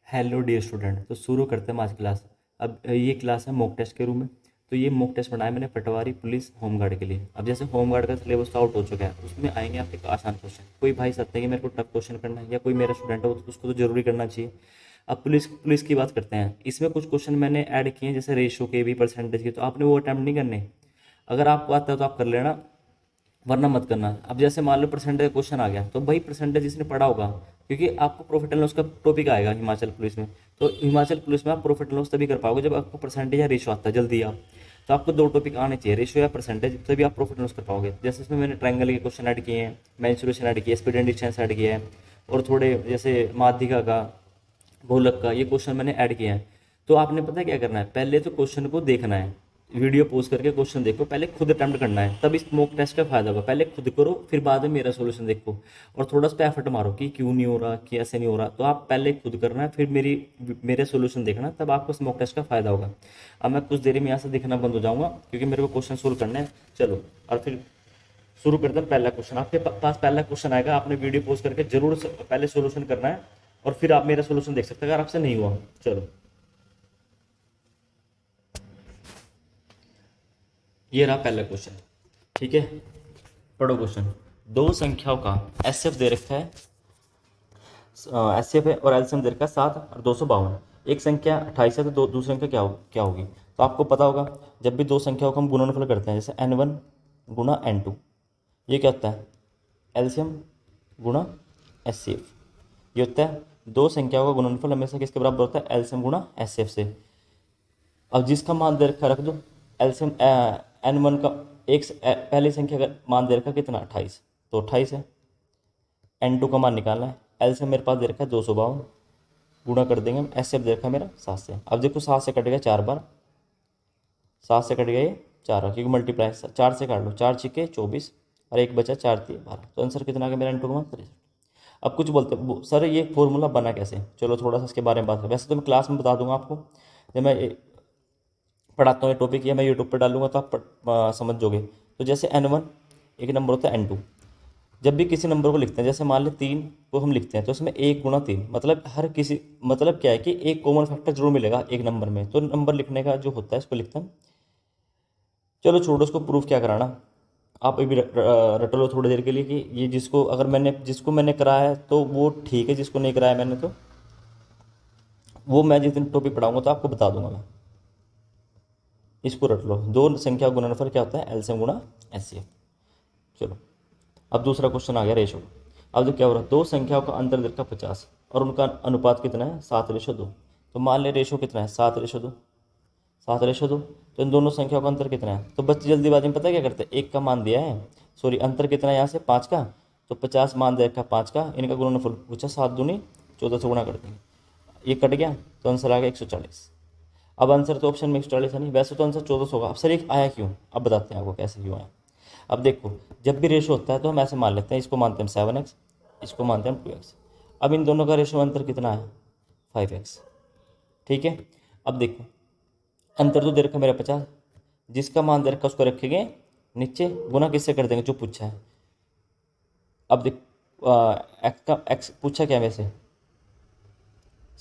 Hello dear student, तो शुरू करते हैं आज क्लास। अब ये क्लास है मॉक टेस्ट के रूम में। तो ये मॉक टेस्ट बनाया मैंने पटवारी पुलिस होमगार्ड के लिए। अब जैसे होमगार्ड का सिलेबस तो आउट हो चुका है, उसमें आएंगे आपके आसान क्वेश्चन। कोई भाई सकते हैं कि मेरे को टफ क्वेश्चन करना है, या कोई मेरा स्टूडेंट है उसको तो जरूरी करना चाहिए। अब पुलिस पुलिस की बात करते हैं। इसमें कुछ क्वेश्चन मैंने ऐड किए हैं, जैसे रेशो के भी, परसेंटेज के, तो आपने वो अटैम्प्ट नहीं करने। अगर आपको आता है तो आप कर लेना, वरना मत करना। अब जैसे मान लो परसेंटेज क्वेश्चन आ गया, तो भाई परसेंटेज जिसने पढ़ा होगा, क्योंकि आपको प्रॉफिट एंड लॉस का टॉपिक आएगा हिमाचल पुलिस में। तो हिमाचल पुलिस में आप प्रॉफिट एंड लॉस तभी कर पाओगे जब आपको परसेंटेज या रेशो आता है जल्दी आप। तो आपको दो टॉपिक आने चाहिए, रेशो या परसेंटेज, तभी आप प्रॉफिट एंड लॉस कर पाओगे। जैसे इसमें मैंने ट्रायंगल के क्वेश्चन ऐड किए हैं, मेंसुरेशन ऐड किया है, स्पीड एंड डिस्टेंस ऐड किया है, और थोड़े जैसे माध्यिका का, गोलक का, ये क्वेश्चन मैंने ऐड किया है। तो आपने पता है क्या करना है, पहले तो क्वेश्चन को देखना है, वीडियो पॉज करके क्वेश्चन देखो, पहले खुद अटेम्प्ट करना है, तब इस मॉक टेस्ट का फायदा होगा। पहले खुद करो, फिर बाद में मेरा सोल्यूशन देखो, और थोड़ा सा एफर्ट मारो कि क्यों नहीं हो रहा, कि ऐसे नहीं हो रहा। तो आप पहले खुद करना है, फिर मेरे सोल्यूशन देखना, तब आपको इस मॉक टेस्ट का फायदा होगा। अब मैं कुछ देर में यहाँ से दिखना बंद हो जाऊंगा, क्योंकि मेरे को क्वेश्चन सोल्व करना है। चलो, और फिर शुरू करते हैं। पहला क्वेश्चन आपके पास पहला क्वेश्चन आएगा, आपने वीडियो पॉज करके जरूर पहले सोल्यूशन करना है, और फिर आप मेरा सोल्यूशन देख सकते हैं अगर आपसे नहीं हुआ। चलो, ये रहा पहला क्वेश्चन। ठीक है, पढ़ो क्वेश्चन। दो संख्याओं का एसएफ दे रखा है, एसएफ है, और एलसीएम दे रखा है 7 और 252। एक संख्या 28 है, तो दूसरी संख्या क्या होगी। तो आपको पता होगा, जब भी दो संख्याओं का हम गुणनफल करते हैं, जैसे n1 गुणा n2, ये क्या होता है, एलसीएम गुणा एचसीएफ। ये होता है दो संख्याओं का गुणनफल हमेशा किसके बराबर होता है, एलसीएम गुणा एचसीएफ से। अब जिसका मान दे रखा रख दो, एलसीएम n1 का, पहली संख्या का मान दे रखा कितना, 28, तो 28 है। n2 का मान निकालना है, एलसीएम मेरे पास दे रखा है 252, गुणा कर देंगे हम, एचसीएफ दे रखा है मेरा 7 से। अब देखो 7 से कट गया 4 बार, 7 से कट गया ये 4 बार, क्योंकि मल्टीप्लाई 4 से काट लो, 4 छिके 24, और एक बचा 4 3 12। तो आंसर कितना आ गया मेरा, n2 का मान 63। अब कुछ बोलते सर ये फॉर्मूला बना कैसे, चलो थोड़ा सा इसके बारे में बात करें। वैसे तो मैं क्लास में बता दूंगा आपको, जब मैं पढ़ाता हूँ ये टॉपिक, या मैं यूट्यूब पर डालूंगा तो आप समझ जाओगे। तो जैसे n1 एक नंबर होता है, n2 जब भी किसी नंबर को लिखते हैं, जैसे मान लें 3 को हम लिखते हैं, तो उसमें 1 गुणा 3, मतलब हर किसी, मतलब क्या है कि एक कॉमन फैक्टर जरूर मिलेगा एक नंबर में। तो नंबर लिखने का जो होता है इसको लिखते हैं। चलो छोड़ो, उसको प्रूफ क्या कराना, आप अभी रट लो थोड़ी देर के लिए कि ये जिसको मैंने कराया है तो वो ठीक है, जिसको नहीं कराया मैंने तो वो मैं जिस दिन टॉपिक पढ़ाऊंगा तो आपको बता दूंगा मैं। इसको रट लो, दो संख्या का गुणनफल क्या होता है, एलसीएम गुणा एचसीएफ। चलो, अब दूसरा क्वेश्चन आ गया रेशो। अब जो क्या हो रहा है, दो संख्याओं का अंतर दे रखा 50, और उनका अनुपात कितना है, 7:2। तो मान ले रेशो कितना है, 7:2, 7:2। तो इन दोनों संख्याओं का अंतर कितना है। तो बच्चे जल्दीबाजी में पता है क्या करते हैं, एक का मान दिया है, सॉरी अंतर कितना है यहाँ से 5 का, तो 50 मान दे रखा 5 का, इनका गुणनफल पूछा, 7×2 = 14 से गुणा कर देंगे, ये कट गया, तो आंसर आ गया 140। अब आंसर तो ऑप्शन में 140 है नहीं, वैसे तो आंसर 1400 होगा। अब सर एक आया क्यों, अब बताते हैं आपको कैसे क्यों आया। अब देखो, जब भी रेशो होता है तो हम ऐसे मान लेते हैं, इसको मानते हैं 7x, इसको मानते हैं 2x। अब इन दोनों का रेशो अंतर कितना है, 5x। ठीक है, अब देखो अंतर तो दे रखा मेरा 50, जिसका मान दे रखा उसको रखेंगे नीचे, गुना किससे कर देंगे जो पूछा है। अब देख, एक्स का एक्स पूछा क्या वैसे,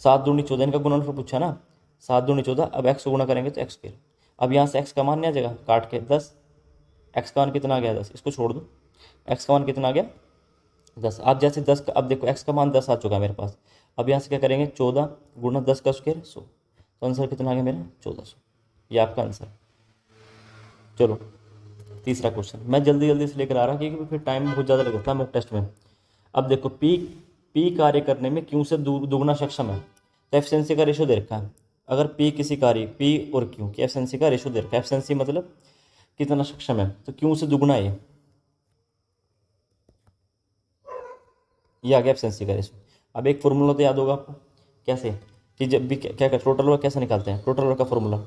7×2 = 14, इनका गुणनफल पूछा ना, 7×2 = 14। अब एक्स को गुणा करेंगे तो एक्स स्क्वायर। अब यहाँ से एक्स का मान नहीं आ जाएगा, काट के 10, एक्स का मान कितना आ गया 10, इसको छोड़ दो, एक्स का मान कितना आ गया 10। आप जैसे 10 का, अब देखो एक्स का मान 10 आ चुका है मेरे पास। अब यहाँ से क्या करेंगे, 14 × 10 का स्क्वायर 100। तो आंसर कितना आ गया मेरा 1400, ये आपका आंसर। चलो तीसरा क्वेश्चन, मैं जल्दी जल्दी से लेकर आ रहा हूँ क्योंकि फिर टाइम बहुत ज़्यादा लगता है मॉक टेस्ट में। अब देखो, पी कार्य करने में क्यू से दुगुना सक्षम है, तो एफिशिएंसी का रेशो दे रखा है। अगर पी किसी कार्य, पी और क्यू की एफिशिएंसी का रेशो दे रखा है, एफिशिएंसी मतलब कितना सक्षम है, तो क्यू से दुगुना है ये आ गया एफिशिएंसी का रेशो। अब एक फॉर्मूला तो याद होगा आपको, कैसे, कि जब भी क्या क्या टोटल वर्क कैसे निकालते हैं, टोटल वर्क का फॉर्मूला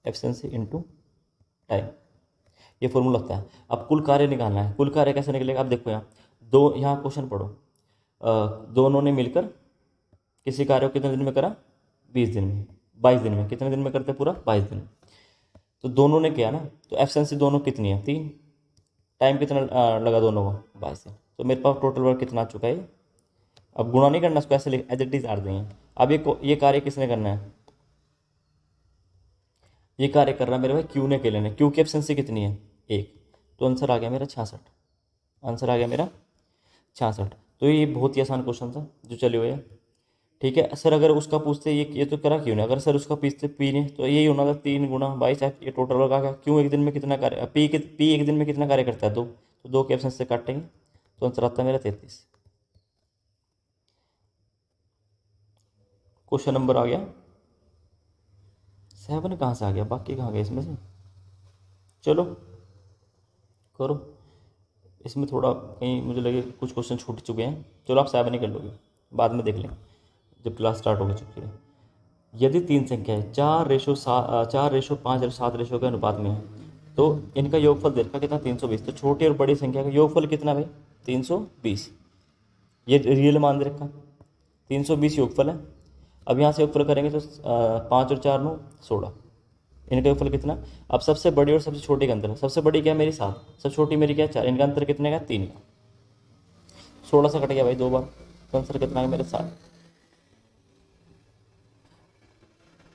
एफिशिएंसी इनटू टाइम, ये फॉर्मूला होता है। अब कुल कार्य निकालना है, कुल कार्य कैसे निकलेगा। अब देखो यहाँ दो, यहाँ क्वेश्चन पढ़ो, दोनों ने मिलकर किसी कार्य को कितने दिन में करा, 20 दिन में, 22 दिन में, कितने दिन में करते पूरा, 22 दिन में। तो दोनों ने किया ना, तो एफिशिएंसी दोनों कितनी है, 3, टाइम कितना लगा दोनों को, 22 दिन। तो मेरे पास टोटल वर्क कितना आ चुका है। अब गुणा नहीं करना, इसको ऐसे एज इट इज आर देंगे। अब ये कार्य किसने करना है, ये कार्य कर रहा है मेरे भाई क्यू ने अकेले ने। क्यू की एफिशिएंसी कितनी है, 1। तो आंसर आ गया मेरा 66। आंसर आ गया मेरा 66। तो ये बहुत ही आसान क्वेश्चन था जो चले हुए हैं। ठीक है सर, अगर उसका पूछते ये तो करा क्यों नहीं, अगर सर उसका पूछते पी ने, तो यही होना था 3 × 22। ये टोटल वर्क आ गया। क्यों एक दिन में कितना कार्य, पी एक दिन में कितना कार्य करता है, 2। तो 2 के ऑप्शन से काटेंगे तो आंसर आता है मेरा 33। क्वेश्चन नंबर आ गया 7। कहाँ से आ गया, बाकी कहाँ गए इसमें से। चलो करो, इसमें थोड़ा कहीं मुझे लगे कुछ क्वेश्चन छूट चुके हैं। चलो आप 7 ही कर लोगे, बाद में देख लें जब क्लास स्टार्ट होगी चुकी है। यदि 3 संख्या है 4:5:7 के अनुपात में है, तो इनका योगफल देखा कितना, 320। तो छोटी और बड़ी संख्या का योगफल कितना भाई, 320। ये रियल मान दे रखा, 320 योगफल है। अब यहाँ से योगफल करेंगे तो 5 और 4 9 16। इनका योगफल कितना। अब सबसे बड़ी और सबसे छोटी का अंतर है, सबसे बड़ी क्या है मेरी 7, सबसे छोटी मेरी क्या है 4। इनका अंतर कितने का, 3 का। 16 से कट गया भाई 2 बार, तो आंसर कितना है मेरे 7।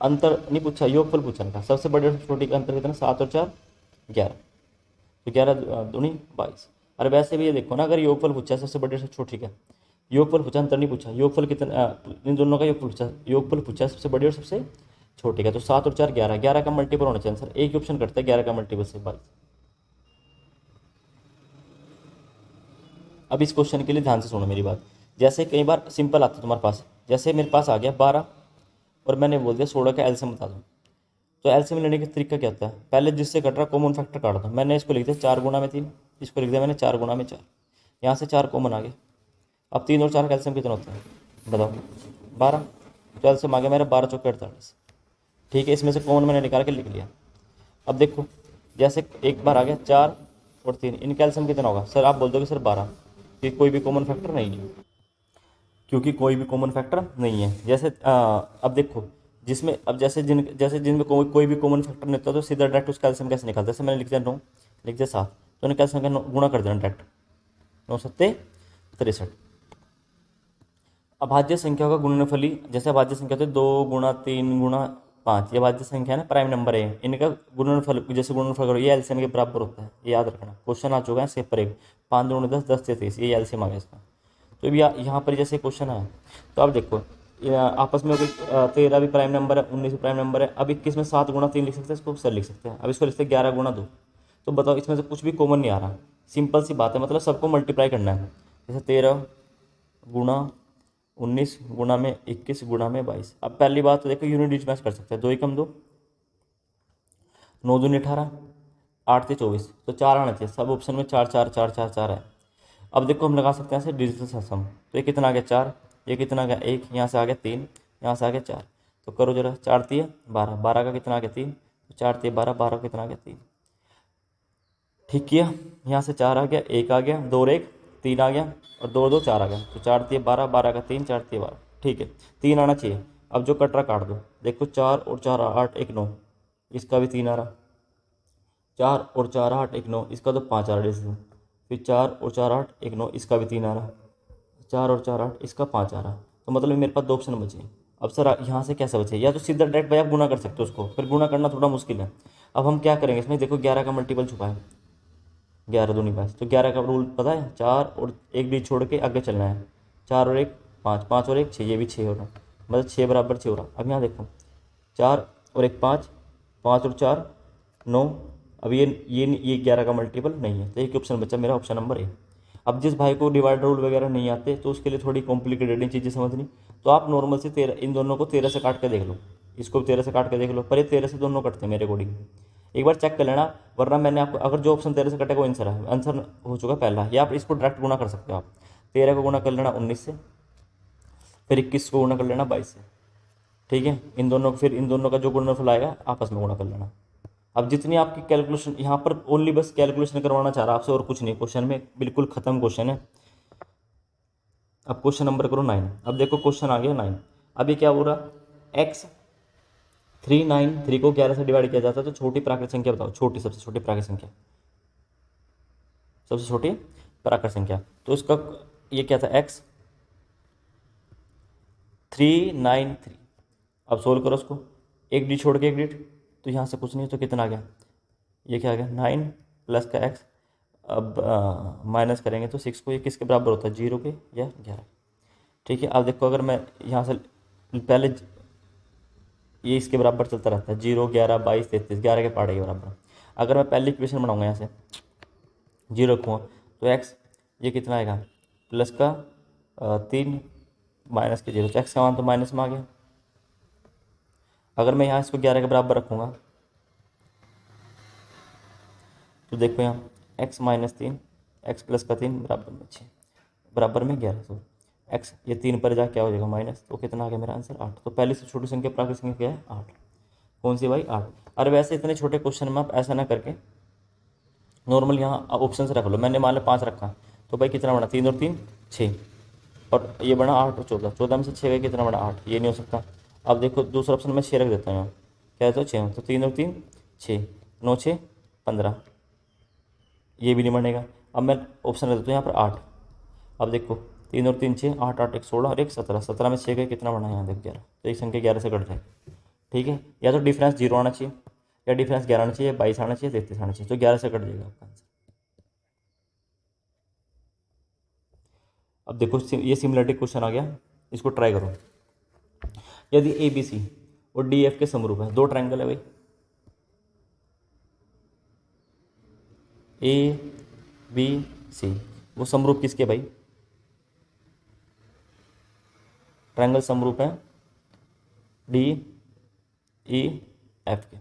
अंतर नहीं पूछा, योगफल पूछा था। सबसे बड़ी और सबसे छोटी का अंतर कितना, 7 और 4 11। तो 11 दूनी 22। अरे वैसे भी ये देखो ना, अगर योगफल पूछा है सबसे बड़ी और सबसे छोटी का, योगफल पूछा अंतर नहीं पूछा, योगफल कितना, इन दोनों का योगफल पूछा सबसे बड़ी और सबसे छोटी का। तो 7 और 4 11, 11 का मल्टीपल होना चाहिए आंसर। एक ही ऑप्शन करता है 11 का मल्टीपल से 22। अब इस क्वेश्चन के लिए ध्यान से सुनो मेरी बात। जैसे कई बार सिंपल आता है तुम्हारे पास, जैसे मेरे पास आ गया 12 और मैंने बोल दिया 16 का एलसीएम बता दो। तो एलसीएम लेने का तरीका क्या होता है, पहले जिससे कट रहा कॉमन फैक्टर काट दो। मैंने इसको लिख दिया 4 × 3, इसको लिख दिया मैंने 4 × 4। यहाँ से 4 कॉमन आ गए। अब 3 और 4 का एलसीएम कितना होता है बताओ, 12। तो एलसीएम आ गया मेरा 12 चौके 48। ठीक है, इसमें से कॉमन मैंने निकाल के लिख लिया। अब देखो, जैसे एक बार आ गया 4 और 3, इनका एलसीएम कितना होगा सर, आप बोल दोगे सर 12, कि कोई भी कॉमन फैक्टर नहीं है, क्योंकि कोई भी कॉमन फैक्टर नहीं है। जैसे अब देखो, जिसमें अब जैसे जिनमें कोई भी कॉमन फैक्टर नहीं होता, तो सीधा डायरेक्ट उसका एलसीएम कैसे निकालते हैं। जैसे मैंने लिख दिया 9, लिख दिया 7, तो इनका एलसीएम गुणा कर देना डायरेक्ट, 9 7 63। अभाज्य संख्याओं का गुणनफली, जैसे अभाज्य संख्या होती है 2 × 3 × 5, ये अभाज्य संख्या है ना, प्राइम नंबर है, इनका गुणनफल जैसे गुणनफल करो, ये एलसीएम के बराबर होता है, ये याद रखना। क्वेश्चन आ चुका है सेप पर एक, 5 दूनी 10, 10 से 30, ये एलसीएम आ गया इसका। तो अब यहाँ पर जैसे क्वेश्चन है, तो अब देखो आपस में 13 भी प्राइम नंबर है, 19 भी प्राइम नंबर है। अब 21 में 7 × 3 लिख सकते हैं, इसको सर लिख सकते हैं। अब इसको लिखते हैं 11 × 2। तो बताओ इसमें से कुछ भी कॉमन नहीं आ रहा, सिंपल सी बात है, मतलब सबको मल्टीप्लाई करना है। जैसे 13 × 19 गुणा में 21 गुणा में 22। अब पहली बात तो देखो यूनिट डिजिट मैच कर सकते हैं, 2 × 2 9 दूनी 18, 8 से 24, तो 4 आना चाहिए। सब ऑप्शन में 4 4 4 4 4 है। अब देखो हम लगा सकते हैं ऐसे डिजिटल सम। तो ये कितना आ गया 4, ये कितना आ गया 1, यहाँ से आ गया 3, यहाँ से आ गया 4। तो करो जरा, 4 3 12, 12 का कितना आ गया 3, तो 4 3 12, 12 का कितना आ गया 3। ठीक किया, यहाँ से 4 आ गया, 1 आ गया, 2 और 1 3 आ गया, और 2 2 4 आ गया। तो 4 3 12, 12 का 3, 4 3 12। ठीक है, 3 आना चाहिए। अब जो कटरा काट दो, देखो 4 और 4 8 1 9, इसका भी 3 आ रहा। 4 और 4 8 1 9, इसका तो 5 आ रहा। फिर 4 और 4 8 1 9, इसका भी 3 आ रहा। 4 और 4 8, इसका 5 आ रहा। तो मतलब मेरे पास 2 ऑप्शन बचे। अब सर यहाँ से कैसे बचे, या तो सीधा डायरेक्ट भाई आप गुना कर सकते हो उसको, फिर गुना करना थोड़ा मुश्किल है। अब हम क्या करेंगे इसमें, देखो 11 का मल्टीपल छुपा है, 11 दूनी 22। तो 11 का रूल पता है, 4 और 1 भी छोड़ के आगे चलना है। 4 और 1 5, 5 और 1 6, ये भी 6 हो रहा, मतलब 6 बराबर 6 हो रहा। अब यहाँ देखो 4 और 1 5, 5 और 4 9। अब ये 11 का मल्टीपल नहीं है, तो एक ऑप्शन बचा मेरा, ऑप्शन नंबर ए। अब जिस भाई को डिवाइडर रूल वगैरह नहीं आते, तो उसके लिए थोड़ी कॉम्प्लिकेटेड चीज़ें समझनी, तो आप नॉर्मल से 13, इन दोनों को 13 से काट के देख लो, इसको 13 से काट के देख लो, पर ये 13 से दोनों कटते हैं मेरे अकॉर्डिंग। एक बार चेक कर लेना, वरना मैंने आपको, अगर जो ऑप्शन 13 से कटेगा वो आंसर है, आंसर हो चुका पहला, या आप इसको डायरेक्ट गुना कर सकते हो। आप 13 को गुना कर लेना 19 से, फिर 21 को गुना कर लेना 22 से। ठीक है, इन दोनों, फिर इन दोनों का जो गुणनफल आएगा आपस में गुणा कर लेना। अब जितनी आपकी कैलकुलेशन यहाँ पर, ओनली बस कैलकुलेशन करवाना चाह रहा आपसे, और कुछ नहीं। क्वेश्चन में बिल्कुल खत्म क्वेश्चन है। अब क्वेश्चन नंबर करो 9। अब देखो क्वेश्चन आ गया 9। अब ये क्या हो रहा, x 393 को 11 से डिवाइड किया जाता है, तो छोटी प्राकृतिक संख्या बताओ, छोटी, सबसे छोटी प्राकृतिक संख्या, सबसे छोटी प्राकृत संख्या। तो इसका ये क्या था, x 393। अब सोल्व करो उसको, एक डी छोड़ के एक डिट, तो यहाँ से कुछ नहीं, तो कितना आ गया, ये क्या आ गया 9 प्लस का x। अब माइनस करेंगे तो 6 को, ये किसके बराबर होता है, 0 के या 11। ठीक है, अब देखो अगर मैं यहाँ से पहले ये इसके बराबर चलता रहता है, 0 11 22 33, 11 के पहाड़े के बराबर। अगर मैं पहली इक्वेशन बनाऊंगा यहाँ से 0 रखूँगा, तो x ये कितना आएगा, प्लस का 3 माइनस के 0, तो x का मान तो माइनस में आ गया। अगर मैं यहाँ इसको 11 के बराबर रखूँगा, तो देखो यहाँ x माइनस 3, x प्लस का 3 बराबर में 6, बराबर में 11। तो x ये 3 पर जा क्या हो जाएगा माइनस, तो कितना आ गया मेरा आंसर 8। तो पहले से छोटी संख्या प्राकृत संख्या क्या है, 8। कौन सी भाई, 8। अरे वैसे इतने छोटे क्वेश्चन में आप ऐसा ना करके नॉर्मल यहाँ ऑप्शन से रख लो। मैंने मान लो 5 रखा, तो भाई कितना बना, 3 और 3 6, और ये बना 8 और 14, 14 में से 6 गए, कितना बना 8, ये नहीं हो सकता। अब देखो दूसरा ऑप्शन में 6 रख देता हूँ यहाँ, क्या है तो 6, तो 3 और 3 6, 9 6 15, ये भी नहीं बनेगा। अब मैं ऑप्शन रख देता हूँ यहाँ पर 8। अब देखो 3 और 3 6, 8 8 एक 16 और एक 17, 17 में 6 गए, कितना बना यहाँ देख 11, तो एक संख्या 11 से कट जाएगी। ठीक है, या तो डिफरेंस 0 आना चाहिए, या डिफरेंस 11 आना चाहिए, 22 आना चाहिए, 33 आना चाहिए, तो 11 से कट जाएगा आपका आंसर। अब देखो ये सिमिलरिटी क्वेश्चन आ गया, इसको ट्राई करो। यदि ए बी सी और डी एफ के समरूप है, दो ट्रायंगल है भाई, ए बी सी, वो समरूप किसके भाई, ट्रायंगल समरूप है डी ई एफ के।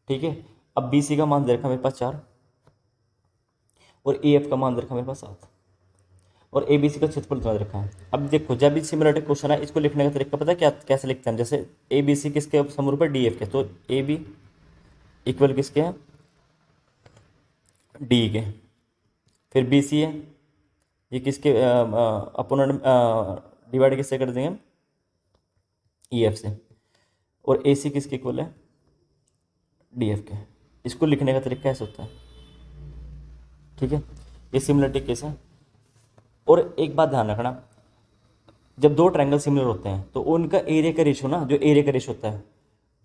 ठीक है, अब बी सी का मान दे रखा मेरे पास 4, और ए एफ का मान दे रखा मेरे पास 7, और ए बी सी का क्षेत्रफल इतना दे रखा है। अब देखो जब भी सिमिलरिटी क्वेश्चन है, इसको लिखने का तरीका पता है क्या, कैसे लिखते हैं, जैसे ए बी सी किसके समरूप है, डी एफ के, तो ए बी इक्वल किसके हैं, डी के। फिर बी सी है, ये किसके अपोनेंट डिवाइड किससे कर देंगे, ई एफ से। और ए सी किसके इक्वल है, डी एफ के। इसको लिखने का तरीका ऐसा होता है। ठीक है, ये सिमिलरिटी केस है। और एक बात ध्यान रखना, जब दो ट्रायंगल सिमिलर होते हैं तो उनका एरिया का रेशो ना, जो एरिया का रेशो होता है,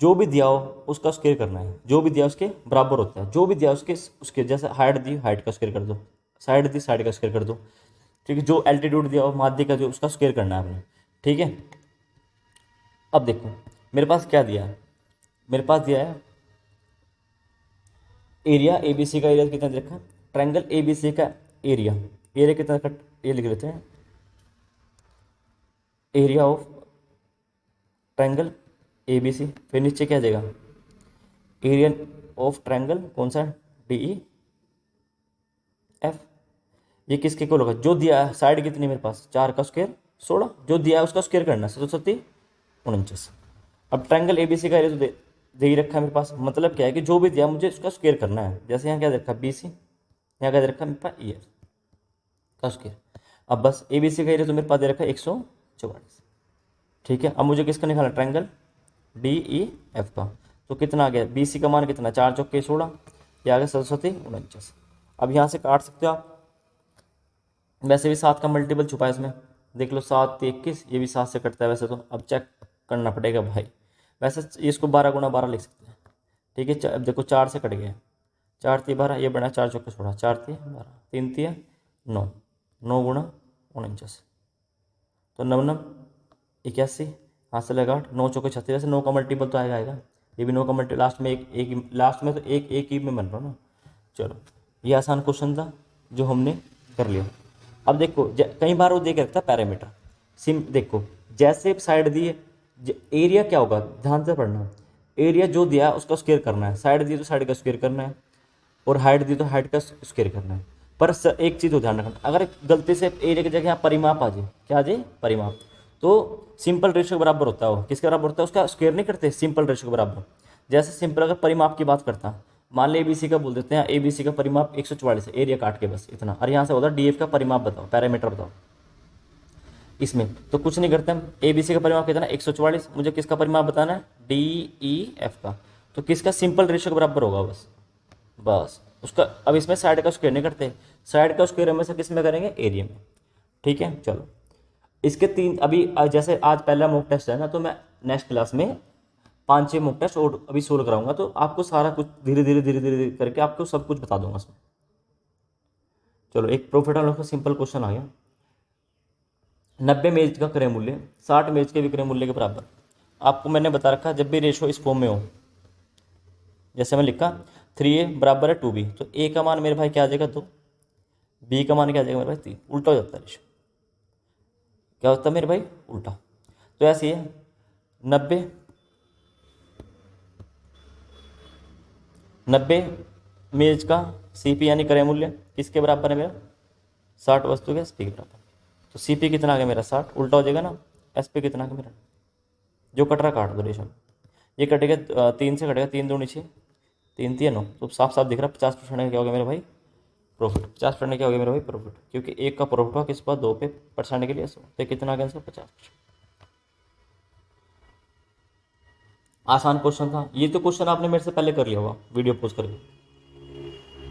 जो भी दिया हो उसका स्क्वायर करना है, जो भी दिया उसके बराबर होता है, जो भी दिया उसके जैसे हाइट दी, हाइट का स्क्वायर कर दो, साइड दी, साइड का स्क्वायर कर दो। ठीक है, जो एल्टीट्यूड दिया हो माध्य का, जो उसका स्क्वायर करना है आपने। ठीक है, अब देखो मेरे पास क्या दिया है, मेरे पास दिया है एरिया ए बी सी का, एरिया कितना दे रखा है, ट्रायंगल ए बी सी का एरिया, एरिया कितना का, ये लिख लेते हैं, area of triangle A B C. फिर नीचे क्या आ जाएगा, एरिया ऑफ ट्रायंगल कौन सा, डी ई एफ। ये किसके इक्वल होगा, जो दिया है साइड कितनी मेरे पास, 4 का स्क्वायर 16, जो दिया है उसका स्क्वायर करना है, 7 49। अब ट्रायंगल ए बी सी का एरिया तो दे ही रखा है मेरे पास, मतलब क्या है कि जो भी दिया मुझे उसका स्क्वायर करना है। जैसे यहाँ क्या दे रखा है, बी सी, यहाँ क्या दे रखा है मेरे पास, ई एफ का स्क्वायर। अब बस ए बी सी का एरिया तो मेरे पास दे रखा है 144। ठीक है, अब मुझे किसका निकालना, ट्रायंगल डी ई एफ का। तो कितना आ गया, बी सी का मान कितना, 4 चौके 16, ये आ गया 49। अब यहाँ से काट सकते हो आप, वैसे भी 7 का मल्टीपल छुपा है इसमें, देख लो 7 21, ये भी 7 से कटता है वैसे तो, अब चेक करना पड़ेगा भाई। वैसे इसको 12 गुना 12 लिख सकते हैं। ठीक है, अब देखो 4 से कट गया, 4 3 12, ये बना 4 चौके 16, 4 3 12, 3 3 9, 9 गुना 49, तो 9 9 81, हाथ से लगा 9 चौके 36। वैसे 9 का मल्टीपल तो आएगा, ये भी 9 का मल्टीपल, लास्ट में एक लास्ट में तो एक ही में बन रहा ना। चलो, ये आसान क्वेश्चन था जो हमने कर लिया। अब देखो कई बार वो दे के रखता है पैरामीटर, देखो जैसे साइड दिए, एरिया क्या होगा, ध्यान से पढ़ना, एरिया जो दिया है उसका स्क्वायर करना है, साइड दी तो साइड का स्क्वायर करना है, और हाइट दी तो हाइट का स्क्वायर करना है। पर एक चीज़ को ध्यान रखना, अगर गलती से एरिया की जगह यहाँ परिमाप आ जाए, क्या आ जाए, परिमाप, तो सिंपल रेशियो के बराबर होता है वो, किसके बराबर होता है, उसका स्क्वायर नहीं करते, सिंपल रेशियो के बराबर। जैसे सिंपल अगर परिमाप की बात करता, मान ली एबीसी का बोल देते हैं, एबीसी का परिमाप 144 है, एरिया काट के बस इतना, और यहाँ से होता है डीएफ का परिमाप बताओ, पैरामीटर बताओ। इसमें तो कुछ नहीं करते हम, एबीसी का परिमाप कितना 144, मुझे किसका परिमाप बताना है, डीईएफ का, तो किसका सिंपल रेशियो के बराबर होगा बस उसका। अब इसमें साइड का स्क्वायर नहीं करते, साइड का स्क्वायर हमेशा किस में करेंगे, एरिया में। ठीक है, चलो इसके तीन अभी जैसे आज पहला मॉक टेस्ट है ना, तो मैं नेक्स्ट क्लास में 5-6 मॉक टेस्ट और अभी सोल्व कराऊंगा, तो आपको सारा कुछ धीरे धीरे धीरे धीरे करके आपको सब कुछ बता दूंगा उसमें। चलो एक प्रॉफिट एंड लॉस का सिंपल क्वेश्चन आ गया। 90 मेज का क्रय मूल्य 60 मेज के विक्रय मूल्य के बराबर। आपको मैंने बता रखा जब भी रेशो इस फॉर्म में हो, जैसे मैं लिखा 3A बराबर है 2B, तो A का मान मेरे भाई क्या आ जाएगा 2, B का मान क्या आ जाएगा मेरे भाई 3, उल्टा हो जाता है रेशो, क्या होता है मेरे भाई उल्टा। तो ऐसे ही है 90 मेज का CP यानी क्रय मूल्य किसके बराबर है मेरा, 60 वस्तु के SP के बराबर। तो CP कितना आ गया मेरा 60, उल्टा हो जाएगा ना, SP कितना आ गया मेरा, जो कट रहा काट दो रेशो, ये कटेगा 3 से कटेगा 3 दूनी 6, 3 3 9, तो साफ साफ दिख रहा 50% का क्या हो गया मेरा भाई प्रॉफिट। 50% क्या हो गया मेरा भाई प्रॉफिट, क्योंकि एक का प्रॉफिट हुआ किस पास 2 पे परसेंट के लिए 100, तो कितना आ गया इसका 50%। आसान क्वेश्चन था ये, तो क्वेश्चन आपने मेरे से पहले कर लिया होगा वीडियो पोस्ट करके।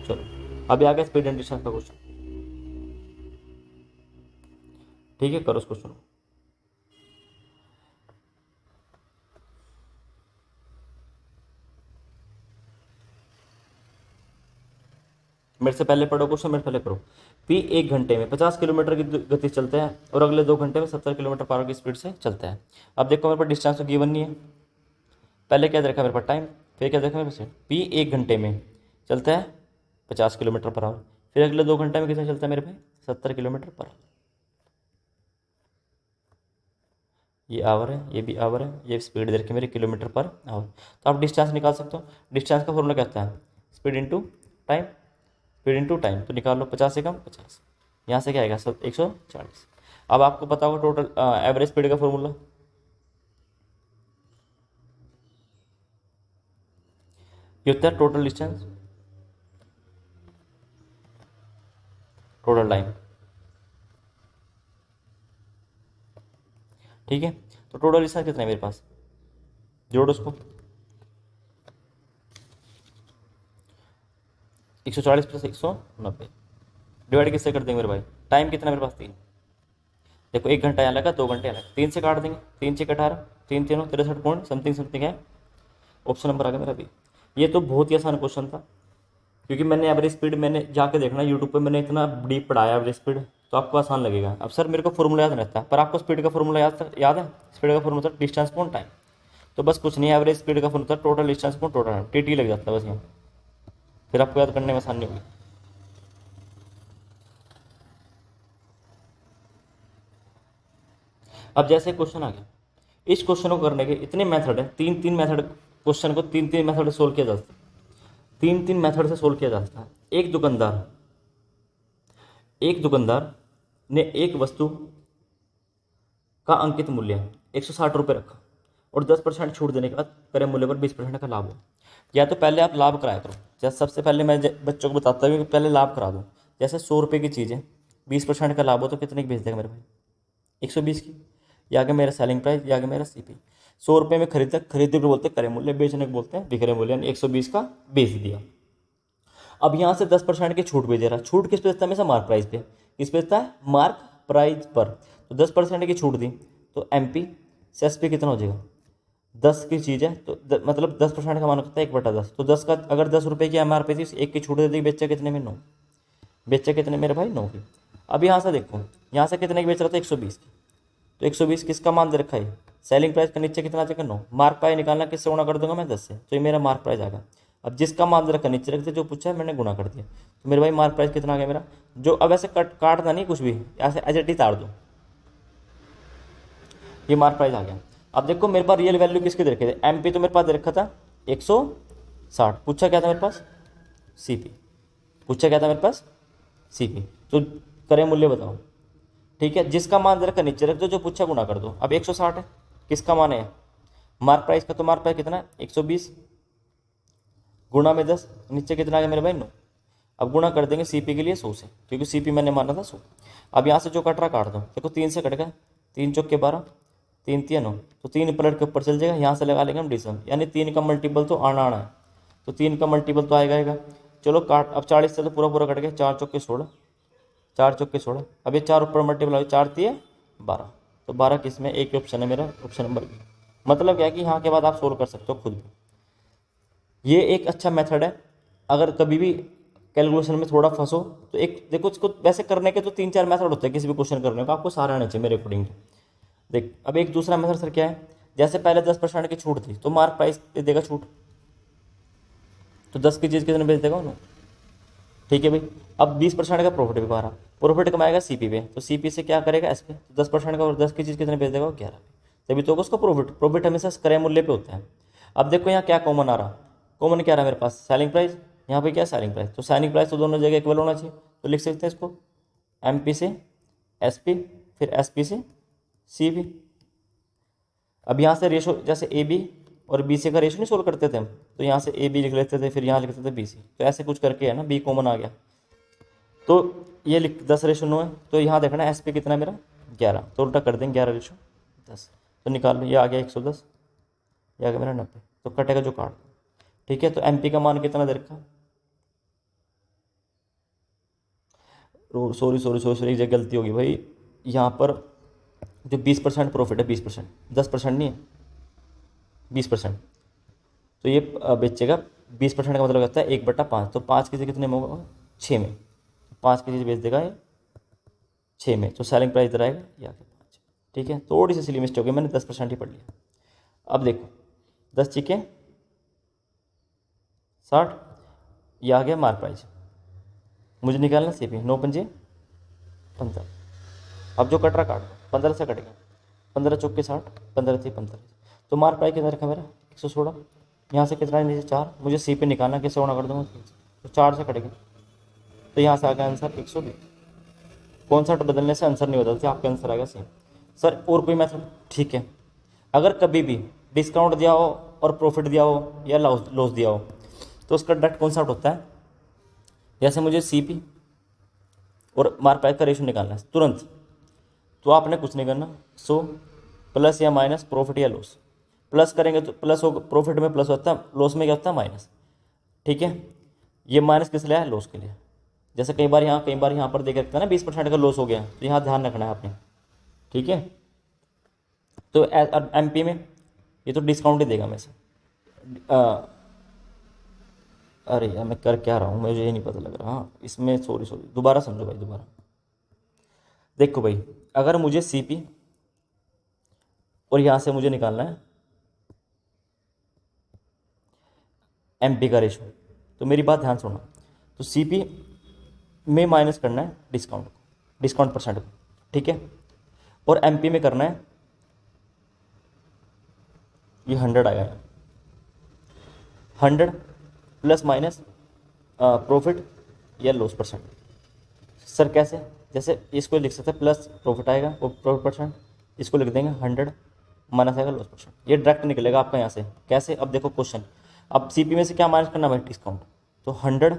चलो अभी आ गया स्पीड एंड डिस्टेंस का क्वेश्चन। ठीक है, करो उस क्वेश्चन को। मेरे से पहले पढ़ो क्वेश्चन, मेरे पहले करो। P 1 घंटे में 50 किलोमीटर की गति चलता है और अगले 2 घंटे में 70 किलोमीटर पर आवर की स्पीड से चलता है। अब देखो मेरे पास डिस्टेंस तो गिवन नहीं है, पहले क्या देखा मेरे पास टाइम, फिर क्या देखा मेरे पास P 1 घंटे में चलता है 50 किलोमीटर पर आवर, फिर अगले 2 घंटे में कितना चलता है मेरे भाई 70 किलोमीटर पर आवर। ये आवर है, ये भी आवर है, ये स्पीड दे रखी है मेरे किलोमीटर पर आवर। तो आप डिस्टेंस निकाल सकते हो, डिस्टेंस का फॉर्मूला क्या होता है, speed into time, speed into time, तो निकाल लो 50 से कम 50, यहाँ से क्या आएगा 140। अब आपको पता होगा टोटल एवरेज स्पीड का फॉर्मूला, ये होता है टोटल डिस्टेंस टोटल टाइम। ठीक है, तो टोटल डिस्टेंस कितना है मेरे पास, जोड़ उसको 140 प्लस 190 डिवाइड किससे कर देंगे मेरे भाई, टाइम कितना मेरे पास 3, देखो 1 घंटा यहाँ लगा 2 घंटे यहाँ लगा, 3 से काट देंगे, 3 से 18, 3 3 63 पॉइंट समथिंग समथिंग है, ऑप्शन नंबर आ गया मेरा बी। ये तो बहुत ही आसान क्वेश्चन था, क्योंकि मैंने एवरेज स्पीड मैंने जाके देखना यूट्यूब पे, मैंने इतना डीप पढ़ाया एवरेज स्पीड, तो आपको आसान लगेगा। अब सर मेरे को फॉर्मूला याद रहता है, पर आपको स्पीड का फॉर्मूला याद है, स्पीड का फॉर्मूला डिस्टेंस पॉइंट टाइम, तो बस कुछ नहीं, एवरेज स्पीड का formula total distance point total time, TT लग जाता है बस यहाँ, फिर आपको याद करने में आसानी होगी। अब जैसे क्वेश्चन आ गया, इस क्वेश्चन को करने के इतने मेथड है, 3 मेथड, क्वेश्चन को 3 मेथड सोल्व किया जा सकता है, 3 मेथड से सोल्व किया जा सकता है। एक दुकानदार ने एक वस्तु का अंकित मूल्य 160 रुपये रखा और 10% छूट देने के बाद क्रय मूल्य पर 20% का लाभ हो। या तो पहले आप लाभ कराया करो, जैसे सबसे पहले मैं बच्चों को बताता हूँ कि पहले लाभ करा दो। जैसे 100 रुपये की चीज़ है, 20% का लाभ हो तो कितने की बेच देगा मेरे भाई, 120 की। या आगे मेरा सेलिंग प्राइस, या आगे मेरा CP। 100 रुपये में खरीदे को बोलते हैं क्रय मूल्य, बेचने को बोलते हैं विक्रय मूल्य, यानी 120 का बेच दिया। अब यहाँ से 10% की छूट भी दे रहा है, छूट किस पे देता है हमेशा, मार्क प्राइस पे, किस पे देता है, मार्क प्राइस पर। तो 10% की छूट दी तो MP से SP कितना हो जाएगा, 10 की चीज़ है तो मतलब 10% का मान होता है 1/10, तो 10 का अगर 10 रुपये की MRP थी, 1 की छूट दे दी, बेचा कितने में 9, बेचा कितने मेरे भाई 9 की। अब यहाँ से देखो, यहाँ से कितने की बेच रहा था 120 की, तो 120 किसका मान दे रखा है, सेलिंग प्राइस का नीचे कितना आ जाएगा 9, मार्क प्राइस निकालना किससे गुणा कर दूंगा मैं 10 से, तो ये मेरा मार्क प्राइस आ गया। अब जिसका मान दे रखा नीचे रखते, जो पूछा है मैंने गुणा कर दिया, तो मेरे भाई मार्क प्राइस कितना आ गया मेरा, जो अब ऐसे काटना नहीं कुछ भी, ऐसे एज तार दो, ये मार्क प्राइस आ गया। अब देखो मेरे पास रियल वैल्यू किसके दे रखे थे, MP तो मेरे पास दे रखा था 160, पूछा क्या था मेरे पास CP, पूछा क्या था मेरे पास CP, तो क्रय मूल्य बताओ। ठीक है, जिसका मान दे रखा नीचे रख दो, जो पूछा गुणा कर दो। अब 160 है, किसका मान है मार्क प्राइस का, तो मार्क प्राइस कितना है 120 गुणा में 10, नीचे कितना आ गया मेरे भाई 9। अब गुणा कर देंगे CP के लिए 100 से, क्योंकि CP मैंने माना था 100। अब यहाँ से जो कट रहा काट दो, देखो 3 से कट गया, 3 चौके 12, 3 3 9, तो 3 पलट के ऊपर चल जाएगा, यहाँ से लगा लेंगे हम डिसम, यानी 3 का मल्टीपल तो आना है, तो 3 का मल्टीपल तो आएगा। चलो काट, अब 40 से तो पूरा कट गया, 4 चौके 16, 4 चौके 16। अब ये 4 ऊपर मल्टीप्लाई 4 दिए 12, तो 12 किस में, एक ऑप्शन है मेरा, ऑप्शन नंबर बी। मतलब क्या है कि यहाँ के बाद आप सोल्व कर सकते हो खुद भी। ये एक अच्छा मेथड है। अगर कभी भी कैलकुलेशन में थोड़ा फंसो तो एक देखो, इसको वैसे करने के तो 3-4 मेथड होते हैं किसी भी क्वेश्चन करने का, आपको सारा आना चाहिए मेरे अकॉर्डिंग। देख अब एक दूसरा मेथड सर क्या है, जैसे पहले 10% की छूट थी तो मार्क प्राइस पे देगा छूट, तो 10 की चीज़ कितने बेच देगा उन्होंने। ठीक है भाई, अब 20% का प्रॉफिट भी पा रहा, प्रॉफिट कमाएगा सीपी पे, तो सीपी से क्या करेगा एस पे, तो 10% का और 10 की चीज़ कितने बेच देगा 11 पे, तभी तो होगा उसका प्रॉफिट। प्रॉफिट हमेशा क्रय मूल्य पे होता है। अब देखो यहाँ क्या कॉमन आ रहा, कॉमन क्या रहा मेरे पास, सेलिंग प्राइस, यहाँ पे क्या सेलिंग प्राइस, तो सेलिंग प्राइस तो दोनों जगह इक्वल होना चाहिए, तो लिख सकते हैं इसको एम पी से एस पी, फिर एस पी से सी पी। अब यहाँ से रेशो जैसे ए बी और बी सी का रेशो नहीं सोल्व करते थे हम, तो यहाँ से ए बी लिख लेते थे, फिर यहाँ लिखते थे बी सी, तो ऐसे कुछ करके है ना, बी कॉमन आ गया, तो ये लिख 10:9 है, तो यहाँ देखना एस पी कितना है मेरा 11, तो उल्टा कर देंगे 11:10, तो निकाल लो, ये आ गया 110, ये आ गया मेरा 90, तो कटेगा जो काट। ठीक है, तो एम पी का मान कितना दे रखा, सॉरी सॉरी सॉरी सॉरी, एक जगह गलती होगी भाई, यहाँ पर जो 20% प्रॉफिट है, 20%, 10% नहीं है 20%, तो ये बेचेगा 20% का मतलब होता है 1/5, तो 5 की चीज़ कितने में होगा 6 में, 5 की चीज़ बेच देगा ये 6 में, तो सेलिंग प्राइस इधर आएगा ये आगे 5। ठीक है, थोड़ी सी सिली मिस्टेक हो गई, मैंने 10% ही पढ़ लिया। अब देखो 10 चिके 60, ये आ गया मार्क प्राइस, मुझे निकालना सी पी, 9×5 = 15। अब जो कट रहा काट 15 से कटेगा, 15 चौके 60, 15 थी 45, तो मार्क प्राइस कितना रखा मेरा 116। यहाँ से कितना है नीचे 4, मुझे सी पे निकालना, कैसे होना कर दूँगा, तो 4 से कटेगा, तो यहाँ से आ गया आंसर 120। कौन सा बदलने से आंसर नहीं बदलते, आपका आंसर आएगा सेम। सर और कोई मेथड, ठीक है, अगर कभी भी डिस्काउंट दिया हो और प्रॉफिट दिया हो या लॉस दिया हो, तो उसका डायरेक्ट कॉन्सेप्ट होता है, जैसे मुझे सी पी और मार्क प्राइस का रेशो निकालना है तुरंत, तो आपने कुछ नहीं करना, सो प्लस या माइनस प्रॉफिट या लॉस, प्लस करेंगे तो प्लस हो, प्रॉफिट में प्लस होता है, लॉस में क्या होता है माइनस। ठीक है, ये माइनस किस लिए है, लॉस के लिए। जैसे कई बार यहाँ पर देख रखता है ना 20% का लॉस हो गया, तो यहाँ ध्यान रखना है आपने। ठीक है, तो एम पी में ये तो डिस्काउंट ही देगा मैं से, अरे यार मैं कर क्या रहा हूँ, मुझे ये नहीं पता लग रहा, हाँ इसमें सॉरी सॉरी, दोबारा समझो भाई, दोबारा देखो भाई, अगर मुझे सी पी और यहाँ से मुझे निकालना है एम पी का रेशो, तो मेरी बात ध्यान सुनना, तो सी पी में माइनस करना है डिस्काउंट को, डिस्काउंट परसेंट को, ठीक है, और एम पी में करना है ये 100 आएगा, 100 प्लस माइनस प्रॉफिट या लॉस परसेंट। सर कैसे, जैसे इसको लिख सकते हैं प्लस प्रॉफिट आएगा वो प्रॉफिट परसेंट, इसको लिख देंगे 100 माइनस आएगा लॉस परसेंट, ये डायरेक्ट निकलेगा आपका यहाँ से। कैसे, अब देखो क्वेश्चन, अब सी पी में से क्या माइनस करना है डिस्काउंट, तो 100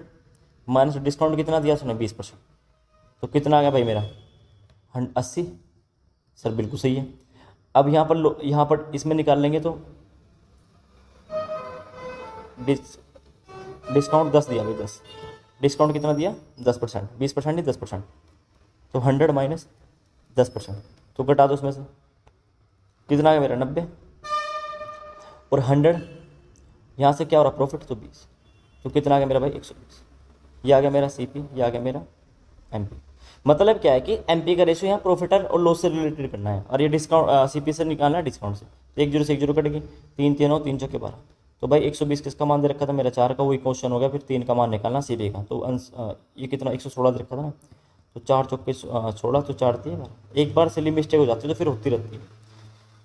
माइनस डिस्काउंट कितना दिया उसने 20%, तो कितना आ गया भाई मेरा 80। सर बिल्कुल सही है। अब यहाँ पर इसमें निकाल लेंगे तो डिस्काउंट 10 दिया भाई, 10 डिस्काउंट कितना दिया 10%, 20% नहीं 10%, तो 100 माइनस 10%, तो घटा दो उसमें से, कितना आ गया मेरा 90, और 100 यहाँ से क्या हो रहा प्रॉफिट, तो 20, तो कितना आ गया मेरा भाई 120, ये आ गया मेरा सी पी, ये आ गया मेरा एम पी। मतलब क्या है कि एम पी का रेशो यहाँ प्रॉफिट और लॉस से रिलेटेड करना है, और ये डिस्काउंट सी पी से निकालना है डिस्काउंट से, तो 1 0 से 1 0 कटेगी, 3 3 9 3 चौके 12, तो भाई 120 किसका मान दे रखा था मेरा 4 का, वही क्वेश्चन हो गया, फिर 3 का मान निकालना सी पी का, तो ये कितना 116 दे रखा था ना, तो 4 चौके 16, तो 4 3 12, एक बार सिली मिस्टेक हो जाती है तो फिर होती रहती है।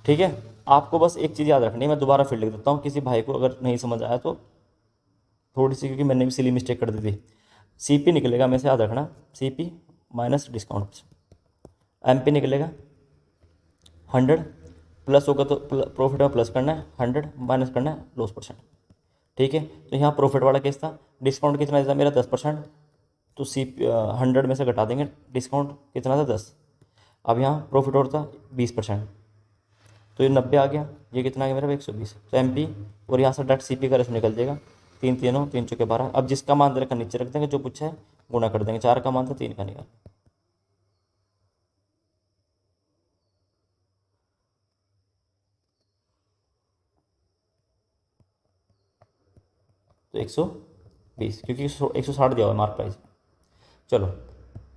ठीक है, आपको बस एक चीज़ याद रखनी है, मैं दोबारा फिर लिख देता हूँ, किसी भाई को अगर नहीं समझ आया तो थोड़ी सी, क्योंकि मैंने भी सिली मिस्टेक कर दी थी। सी पी निकलेगा, में से याद रखना, C P minus discount, M P निकलेगा 100 प्लस होगा तो प्रॉफिट में प्लस करना है, 100 माइनस करना है लॉस परसेंट। ठीक है, तो यहाँ प्रॉफिट वाला केस था, डिस्काउंट कितना था मेरा 10%, तो सी 100 में से घटा देंगे, डिस्काउंट कितना था 10, अब यहाँ प्रॉफिट और था 20%, तो ये 90 आ गया, ये कितना आ गया मेरा 120, तो एम पी और यहाँ से डायरेक्ट सी पी का रेशो निकल जाएगा, 3 3 3 चौके 12। अब जिसका मान दे रखा नीचे रख देंगे, जो पूछा है गुणा कर देंगे, 4 का मान था 3 का निकाल, तो 120, क्योंकि 160 दिया हुआ है मार्क प्राइस। चलो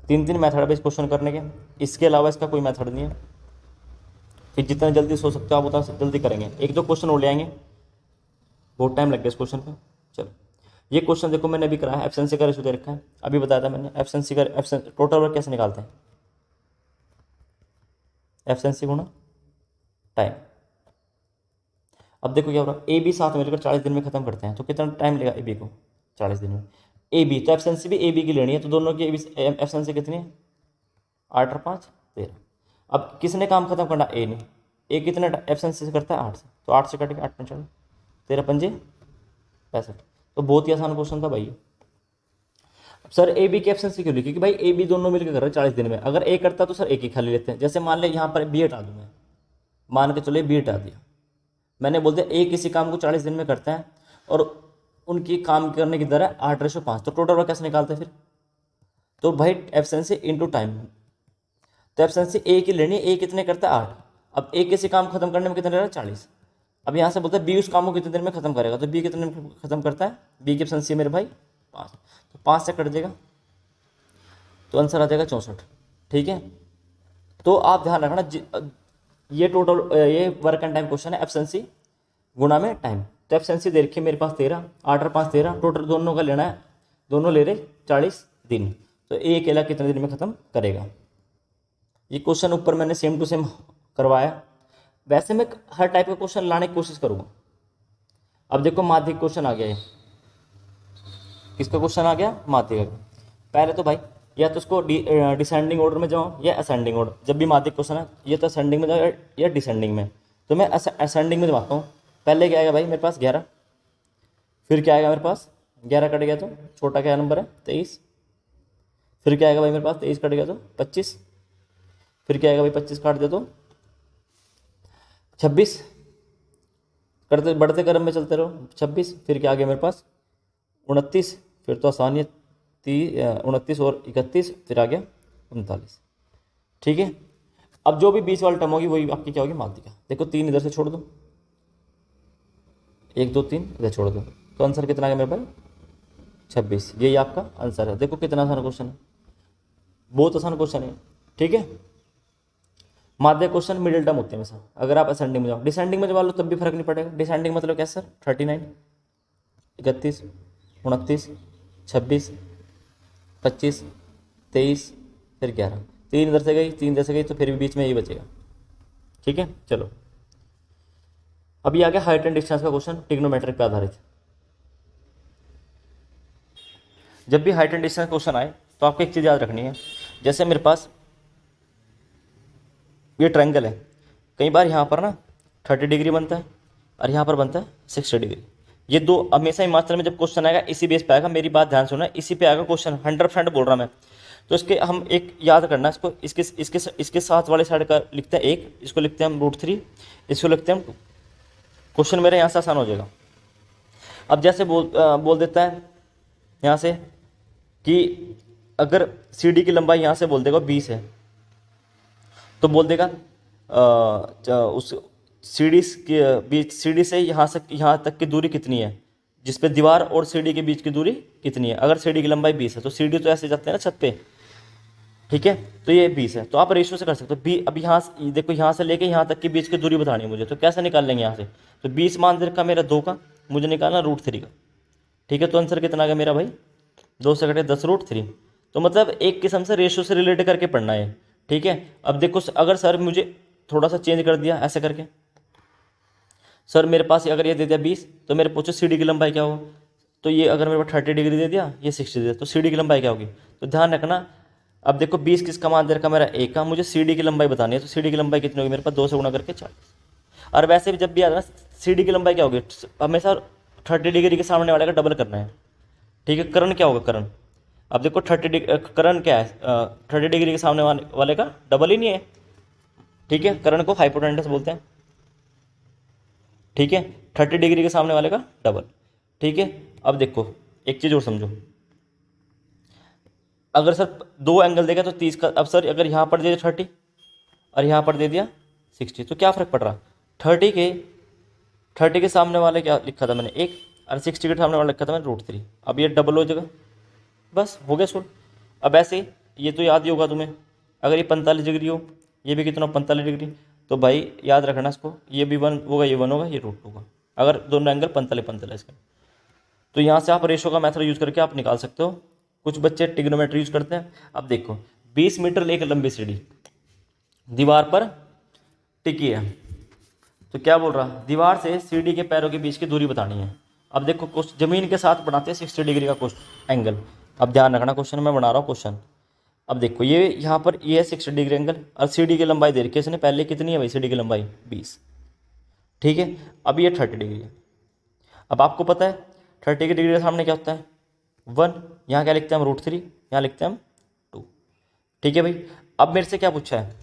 3 मेथड है इस क्वेश्चन करने के, इसके अलावा इसका कोई मेथड नहीं है। फिर जितना जल्दी सोच सकते हो आप उतना जल्दी करेंगे। एक दो क्वेश्चन और ले आएंगे, बहुत टाइम लग गया इस क्वेश्चन पे। चलो ये क्वेश्चन देखो मैंने अभी कराया, एफिशिएंसी का रेशो दे रखा है, अभी बताया था मैंने एफिशिएंसी का टोटल वर्क कैसे निकालते हैं, एफिशिएंसी गुणा टाइम। अब देखो क्या हो रहा है, ए बी साथ मिलकर 40 दिन में खत्म करते हैं, तो कितना टाइम लेगा ए बी को 40 दिन में। ए बी तो एफिशिएंसी भी ए बी की लेनी है, तो दोनों की एफिशिएंसी कितनी है 8 और 5 13। अब किसने काम खत्म करना, ए ने। ए कितने एफिशिएंसी से करता है 8 से, तो 8 से कटेगा 8 पंचानवे 13 पंजे 65। तो बहुत ही आसान क्वेश्चन था भाई। अब सर ए बी की एफिशिएंसी क्यों लिखी, क्योंकि भाई ए बी दोनों मिलकर कर रहे हैं 40 दिन में। अगर ए करता तो सर एक ही खाली लेते हैं। जैसे मान ले यहाँ पर बी हटा दूँ मैं, मान के चलो बी हटा दिया, मैंने बोलते ए किसी काम को 40 दिन में करता है और उनकी काम करने की दर है 8:5, तो टोटल वर्क कैसे निकालते हैं फिर, तो भाई एफिशिएंसी इनटू टाइम। तो एफिशिएंसी ए की लेनी है, ए कितने करता है 8। अब ए किसी काम खत्म करने में कितने ले रहा है 40। अब यहाँ से बोलते हैं बी उस काम को कितने दिन में खत्म करेगा, तो बी कितने में खत्म करता है, बी की एफिशिएंसी मेरे भाई 5, तो 5 से कट जाएगा तो आंसर आ जाएगा 64। ठीक है, तो आप ध्यान रखना ये टोटल ये वर्क एंड टाइम क्वेश्चन है, एफिशिएंसी गुणा में टाइम। तो एफिशिएंसी दे रखी है मेरे पास 13, 8 और 5 13, टोटल दोनों का लेना है, दोनों ले रहे 40 दिन, तो ए अकेला कितने दिन में खत्म करेगा। ये क्वेश्चन ऊपर मैंने सेम टू सेम करवाया। वैसे मैं हर टाइप का क्वेश्चन लाने की कोशिश करूँगा। अब देखो माध्यिक क्वेश्चन आ गया, ये किसका क्वेश्चन आ गया, माध्यिक का। पहले तो भाई या तो उसको डिसेंडिंग ऑर्डर में जाओ या असेंडिंग ऑर्डर, जब भी माध्यिक क्वेश्चन है ये तो असेंडिंग में जाओ या डिसेंडिंग में, तो मैं असेंडिंग में जमाता हूँ। पहले क्या आएगा भाई मेरे पास 11, फिर क्या आएगा मेरे पास 11 कट गया तो छोटा क्या नंबर है 23, फिर क्या आएगा भाई मेरे पास 23 कट गया तो 25, फिर क्या आएगा भाई 25 काट दे तो 26, करते बढ़ते क्रम में चलते रहो 26, फिर क्या आ गया मेरे पास 29, फिर तो आसानी है 29 और 31, फिर आ गया 39। ठीक है, अब जो भी 20 वाली टर्म होगी वही आपकी क्या होगी माध्यिका। देखो 3 इधर से छोड़ दो, 1 2 3 इधर छोड़ दो, तो आंसर कितना आ गया मेरे भाई 26। यही आपका आंसर है। देखो कितना आसान क्वेश्चन है, बहुत आसान क्वेश्चन है। ठीक है, माध्यिक क्वेश्चन मिडिल टर्म होते हैं हमेशा। अगर आप असेंडिंग में जाओ, डिसेंडिंग में जमा लो तब भी फर्क नहीं पड़ेगा। डिसेंडिंग मतलब क्या सर 39 31 29 26 25 23 फिर 11, 3 इधर से गई 3 इधर से गई, तो फिर भी बीच में यही बचेगा। ठीक है, चलो अभी आ गया हाइट एंड डिस्टेंस का क्वेश्चन, ट्रिग्नोमेट्रिक पे आधारित। जब भी हाइट एंड डिस्टेंस क्वेश्चन आए तो आपको एक चीज़ याद रखनी है, जैसे मेरे पास ये ट्रायंगल है, कई बार यहाँ पर ना 30 डिग्री बनता है और यहाँ पर बनता है 60 डिग्री। ये दो हमेशा हिमाचल में जब क्वेश्चन आएगा इसी बेस पे आएगा, मेरी बात ध्यान सुनना, इसी पे आएगा क्वेश्चन 100% बोल रहा मैं। तो इसके हम एक याद करना, इसको इसके साथ वाले साइड का लिखते हैं 1, इसको लिखते हैं हम √3, इसको लिखते हैं हम 2। क्वेश्चन मेरे यहाँ से आसान हो जाएगा। अब जैसे बोल देता है यहाँ से कि अगर CD की लंबाई यहाँ से बोल देगा 20 है, तो बोल देगा उस सीढ़ी से यहाँ तक की दूरी कितनी है, जिस पे दीवार और सीढ़ी के बीच की दूरी कितनी है। अगर सीढ़ी की लंबाई 20 है तो सीढ़ी तो ऐसे जाते हैं ना छत पे, ठीक है, तो ये 20 है, तो आप रेशियो से कर सकते हो। अब यहाँ देखो, यहाँ से लेके यहाँ तक के बीच की दूरी बतानी है मुझे, तो कैसे निकाल लेंगे यहाँ से, तो 20 मान रखा मेरा 2 का, मुझे निकालना √3 का। ठीक है, तो आंसर कितना आ गया मेरा भाई 2 से कटे 10 √3। तो मतलब एक किस्म से रेशियो से रिलेट करके पढ़ना है। ठीक है, अब देखो अगर सर मुझे थोड़ा सा चेंज कर दिया ऐसे करके, सर मेरे पास अगर ये दे दिया 20, तो मेरे पूछो सीढ़ी की लंबाई क्या हो, तो ये अगर मेरे पास 30 डिग्री दे दिया, ये 60 दे दिया, तो सीढ़ी की लंबाई क्या होगी। तो ध्यान रखना, अब देखो 20 किसका मान दे रखा मेरा 1 का, मुझे सीढ़ी की लंबाई बतानी है, तो सीढ़ी की लंबाई कितनी होगी मेरे पास 2 से गुणा करके 40। और वैसे भी जब भी आता ना सीढ़ी की लंबाई क्या होगी, हमेशा 30 डिग्री के सामने वाले का डबल करना है। ठीक है, करण क्या होगा करण, अब देखो 30 करण क्या है 30 डिग्री के सामने वाले का डबल ही नहीं है। ठीक है, करण को हाइपोटेनस बोलते हैं। ठीक है, 30 डिग्री के सामने वाले का डबल। ठीक है, अब देखो एक चीज़ और समझो, अगर सर 2 एंगल देगा तो 30 का, अब सर अगर यहाँ पर दे दिया 30 और यहाँ पर दे दिया 60, तो क्या फ़र्क पड़ रहा, 30 के सामने वाले क्या लिखा था मैंने 1, और 60 के सामने वाला रखा था मैंने √3। अब ये डबल हो जाएगा, बस हो गया सोल्व। अब ऐसे ये तो याद ही होगा तुम्हें, अगर ये 45 डिग्री हो, ये भी कितना 45 डिग्री, तो भाई याद रखना इसको, ये भी 1 होगा, ये 1 होगा, ये √2 होगा, अगर दोनों एंगल 45 इसके। तो यहाँ से आप रेशो का मेथड यूज़ करके आप निकाल सकते हो। कुछ बच्चे ट्रिग्नोमेट्री यूज़ करते हैं। अब देखो 20 मीटर एक लंबी सीढ़ी दीवार पर टिकी है, तो क्या बोल रहा, दीवार से सीढ़ी के पैरों के बीच की दूरी बतानी है। अब देखो क्वेश्चन जमीन के साथ बनाते हैं 60 डिग्री का क्वेश्चन एंगल। अब ध्यान रखना, क्वेश्चन मैं बना रहा हूँ क्वेश्चन। अब देखो ये यहाँ पर ये है 60 डिग्री एंगल, और सीढ़ी की लंबाई दे रखी है इसने पहले, कितनी है भाई सीढ़ी की लंबाई 20, ठीक है। अब ये 30 डिग्री है। अब आपको पता है 30 डिग्री के सामने क्या होता है 1, यहाँ क्या लिखते हैं हम √3, यहाँ लिखते हैं हम 2, ठीक है भाई। अब मेरे से क्या पूछा है,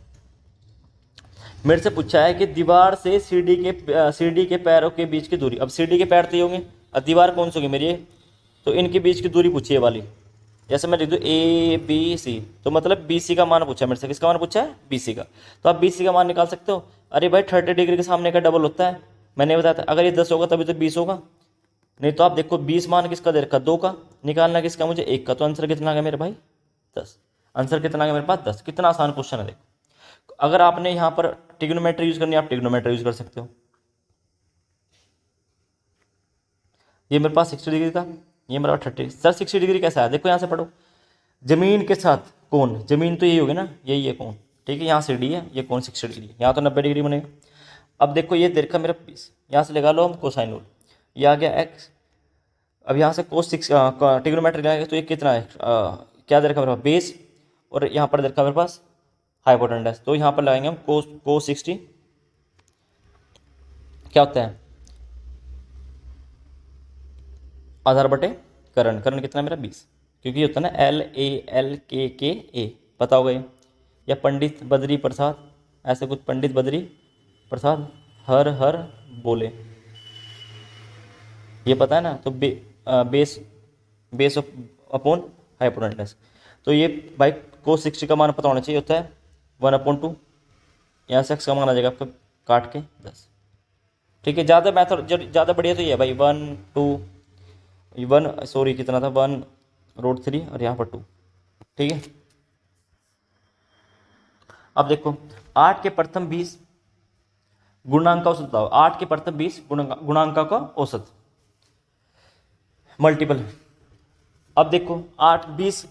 मेरे से पूछा है कि दीवार से सीढ़ी के पैरों के बीच की दूरी। अब सीढ़ी के पैर तो ये होंगे और दीवार कौन सी होगी मेरी, तो इनके बीच की दूरी पूछी है वाली। जैसे मैं लिख दूँ ABC, तो मतलब BC का मान पूछा है मेरे से। किसका मान पूछा है, BC का। तो आप BC का मान निकाल सकते हो। अरे भाई 30 डिग्री के सामने का डबल होता है, मैंने बताया था। अगर ये 10 होगा तभी तो 20 होगा, नहीं तो आप देखो 20 मान किसका दे रखा, 2 का, निकालना किसका मुझे 1 का। तो आंसर कितना आ गया मेरे भाई 10। आंसर कितना आ गया मेरे पास 10। कितना आसान क्वेश्चन है देखो। अगर आपने यहाँ पर ट्रिग्नोमेट्री यूज करनी है, आप ट्रिग्नोमेट्री यूज कर सकते हो। ये मेरे पास 60 डिग्री था, ये मेरा 30। सर 60 डिग्री कैसा है, देखो यहाँ से पढ़ो, जमीन के साथ कोण, जमीन तो यही होगी ना, यही है कोण, ठीक है। यहाँ सीढ़ी है, ये कोण 60 डिग्री, यहाँ तो 90 डिग्री बनेगा। अब देखो ये देखा मेरा 20, यहाँ से लगा लो हम कोसाइन रूल, ये आ गया x। अब यहाँ से कोस 6 ट्रिग्नोमेट्री लगाएंगे तो ये कितना है, क्या दे रखा मेरे पास बेस, और यहाँ पर दे रखा मेरे पास हाइपोटेन्यूस। तो यहाँ पर लगाएंगे हम कोस 60, क्या होता है आधार बटे करण। करण कितना मेरा 20, क्योंकि ये होता है ना LALKKA, पता होगा ये। या पंडित बद्री प्रसाद, ऐसे कुछ, पंडित बद्री प्रसाद हर हर बोले, ये पता है ना। तो बेस अपॉन हाइपोटेन्यूस। तो ये भाई कोस 60 का मान पता होना चाहिए, होता है 1/2। यहाँ से x का मान आ जाएगा आपका काट के 10, ठीक है। ज़्यादा मैथड ज़्यादा बढ़िया तो ये है भाई 1 सॉरी कितना था 1√3 और यहाँ पर 2, ठीक है। अब देखो 8 के प्रथम 20 गुणांक का औसत बताओ। 8 के प्रथम 20 गुणांक का औसत मल्टीपल। अब देखो 8 20,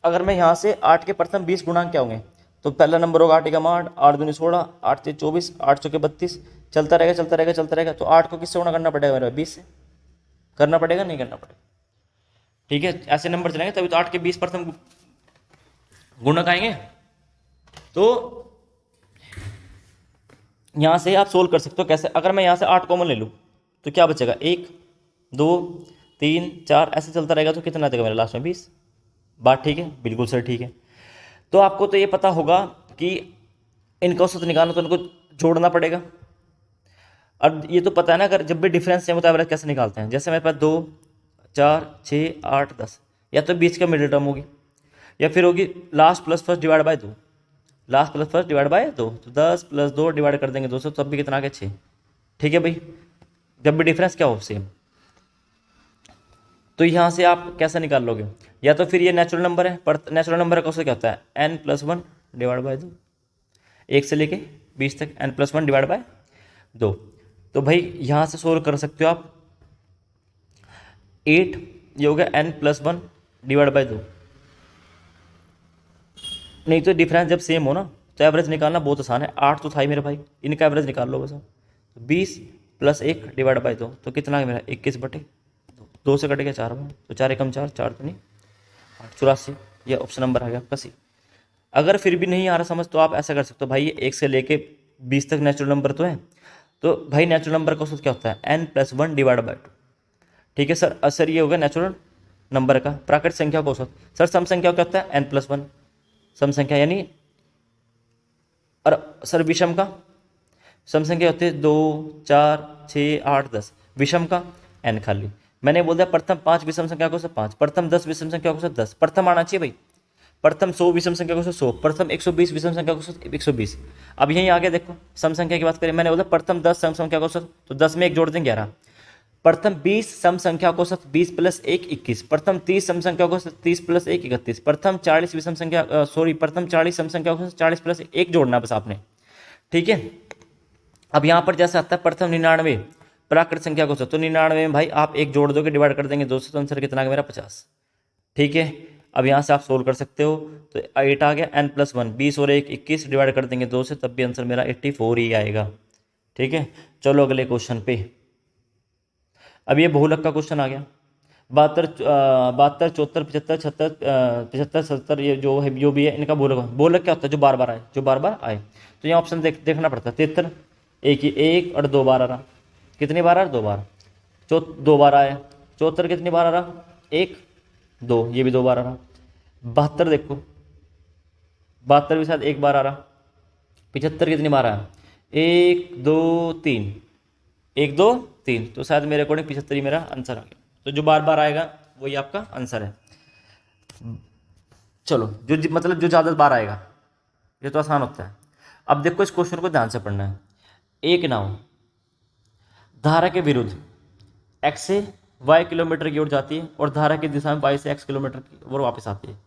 अगर मैं यहाँ से 8 के प्रथम 20 गुणांक क्या होंगे, तो पहला नंबर होगा 8 × 8, 8 दूनी 16, 8 से 24, 8 चौके 32, चलता रहेगा चलता रहेगा चलता रहेगा। तो 8 को किससे गुणा करना पड़ेगा मेरा 20 से, करना पड़ेगा नहीं करना पड़ेगा, ठीक है। ऐसे नंबर चलेंगे तभी तो 8 के 20 प्रथम गुणक आएंगे। तो यहाँ से आप सोल्व कर सकते हो कैसे। अगर मैं यहाँ से 8 कॉमन ले लूँ तो क्या बचेगा 1 2 3 4, ऐसे चलता रहेगा। तो कितना देगा मेरा लास्ट में 20। बात ठीक है, बिल्कुल सर ठीक है। तो आपको तो ये पता होगा कि इनका औसत निकालना तो इनको जोड़ना पड़ेगा। अब ये तो पता है ना, अगर जब भी डिफरेंस है तो एवरेज कैसे निकालते हैं। जैसे मेरे पास 2 4 6 8 10, या तो बीच का मिडिल टर्म होगी, या फिर होगी last plus first divide by 2, last plus first divide by 2। तो 10 + 2 डिवाइड कर देंगे 200, तब भी कितना आ गया 6, ठीक है भाई। जब भी डिफरेंस क्या हो सेम, तो यहाँ से आप कैसे निकाल लोगे। या तो फिर ये नेचुरल नंबर है, पर नेचुरल नंबर का क्या होता है n+1 डिवाइड बाय 2, 1 से लेके 20 तक n+1 डिवाइड बाय 2। तो भाई यहाँ से सोल्व कर सकते हो आप 8, ये हो गया n+1 डिवाइड बाय 2। नहीं तो डिफरेंस जब सेम हो ना तो एवरेज निकालना बहुत आसान है। 8 तो था ही मेरे भाई, इनका एवरेज निकाल लो बस। 20 + 1 डिवाइड बाय 2, तो कितना है मेरा 21/2 से कटेगा 4 बार, तो 4 एकम 4, 4 तो नहीं 8, 84। ये ऑप्शन नंबर आ गया आपका सी। अगर फिर भी नहीं आ रहा समझ तो आप ऐसा कर सकते हो भाई, 1 से लेके 20 तक नेचुरल नंबर तो है, तो भाई नेचुरल नंबर का औसत क्या होता है n+1 डिवाइड बाय 2, ठीक है सर। सर ये होगा नेचुरल नंबर का। प्राकृतिक संख्या का औसत सर सम संख्या क्या होता है n+1 सम संख्या, यानी और सर विषम का सम संख्या होती है 2 4 6 8 10, विषम का n खाली। मैंने बोल दिया प्रथम 5 विषम संख्या को 5, प्रथम 10 विषम संख्या को 10, प्रथम आना चाहिए भाई। प्रथम 100 विषम संख्या को 100, प्रथम 120 विषम संख्या को 120। अब यहीं आगे देखो सम संख्या की बात करें, मैंने बोला प्रथम 10 सम संख्या को 100, तो 10 में 1 जोड़ दें 11, प्रथम 20 सम संख्या को औसत 20 प्लस 1 21, प्रथम 30 सम संख्या को औसत 30 प्लस 1 31, प्रथम 40 विषम संख्या प्रथम 40 सम संख्या को 40 प्लस 1 जोड़ना बस आपने। ठीक है, अब यहाँ पर जैसा आता है प्रथम 99 प्राकृत संख्या को औसत, तो 99 में भाई आप एक जोड़ दोगे, डिवाइड कर देंगे 2 से, तो आंसर कितना आ गया मेरा 50। ठीक है, अब यहाँ से आप सोल्व कर सकते हो, तो 8 आ गया, n+1 20 और 1 21, डिवाइड कर देंगे 2 से, तब भी आंसर मेरा 84 ही आएगा। ठीक है, चलो अगले क्वेश्चन पे। अब ये बहुलक का क्वेश्चन आ गया। 72 72 74 75 76 75 77, ये जो है जो भी है इनका बहुलक। बहुलक क्या होता है? जो बार बार आए, जो बार बार आए। तो यहाँ ऑप्शन देखना पड़ता है। 73 एक और 2 बार आ रहा, कितनी बार आ रहा? 2 बार। 2 बार आया। 74 कितनी बार आ रहा? 1 2, ये भी 2 बार आ रहा। 72 देखो, 72 भी शायद 1 बार आ रहा। 75 कितनी बार आया? 1 2 3, 1 2 3, तो शायद मेरे अकॉर्डिंग 75 ही मेरा आंसर आ गया। तो जो बार बार आएगा वही आपका आंसर है। चलो, मतलब जो ज़्यादा बार आएगा, ये तो आसान होता है। अब देखो इस क्वेश्चन को ध्यान से पढ़ना है। एक नाव धारा के विरुद्ध x से y किलोमीटर की ओर जाती है और धारा की दिशा में y से x किलोमीटर की ओर वापस आती है।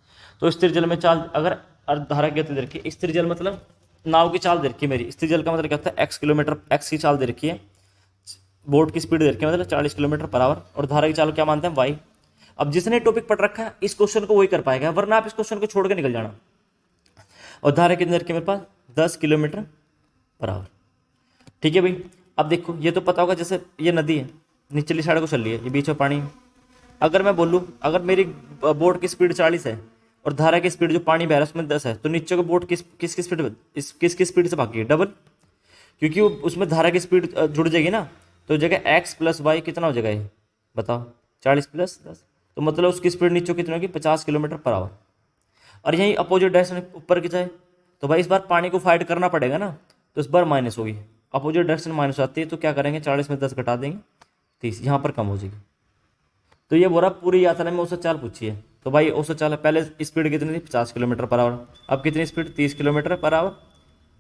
तो स्थिर जल में चाल, अगर धारा की गति दे रखी है, स्थिर जल मतलब नाव की चाल दे रखी है मेरी। स्थिर जल का मतलब क्या होता है? x किलोमीटर, x की चाल दे रखी है, बोट की स्पीड दे रखी है मतलब 40 किलोमीटर पर आवर, और धारा की चाल क्या मानते हैं? y। अब जिसने टॉपिक पढ़ रखा है इस क्वेश्चन को वही कर पाएगा, वरना आप इस क्वेश्चन को छोड़ के निकल जाना। और धारा कितनी दे रखी है मेरे पास? 10 किलोमीटर पर आवर। ठीक है भाई, अब देखो ये तो पता होगा, जैसे ये नदी है, निचली साइड को चल रही है, ये बीच में पानी है। अगर मैं बोलूँ, अगर मेरी बोट की स्पीड 40 है और धारा की स्पीड जो पानी बह रहा है उसमें 10 है, तो नीचे को बोट किसकी स्पीड से भागी है? डबल, क्योंकि उसमें धारा की स्पीड जुड़ जाएगी ना। तो जगह x + y कितना हो जाएगा? ये बताओ, 40 + 10, तो मतलब उसकी स्पीड नीचे कितनी होगी? 50 किलोमीटर पर आवर। और यही अपोजिट डायरेक्शन ऊपर की जाए, तो भाई इस बार पानी को फाइट करना पड़ेगा ना, तो इस बार माइनस होगी, अपोजिट डायरेक्शन माइनस आती है, तो क्या करेंगे? 40 में 10 घटा देंगे, 30, यहाँ पर कम हो जाएगी। तो ये बोला पूरी यात्रा में औसत चाल पूछी है, तो भाई औसत चाल पहले स्पीड कितनी थी? 50 किलोमीटर पर आवर, अब कितनी स्पीड? 30 kilometre per hour.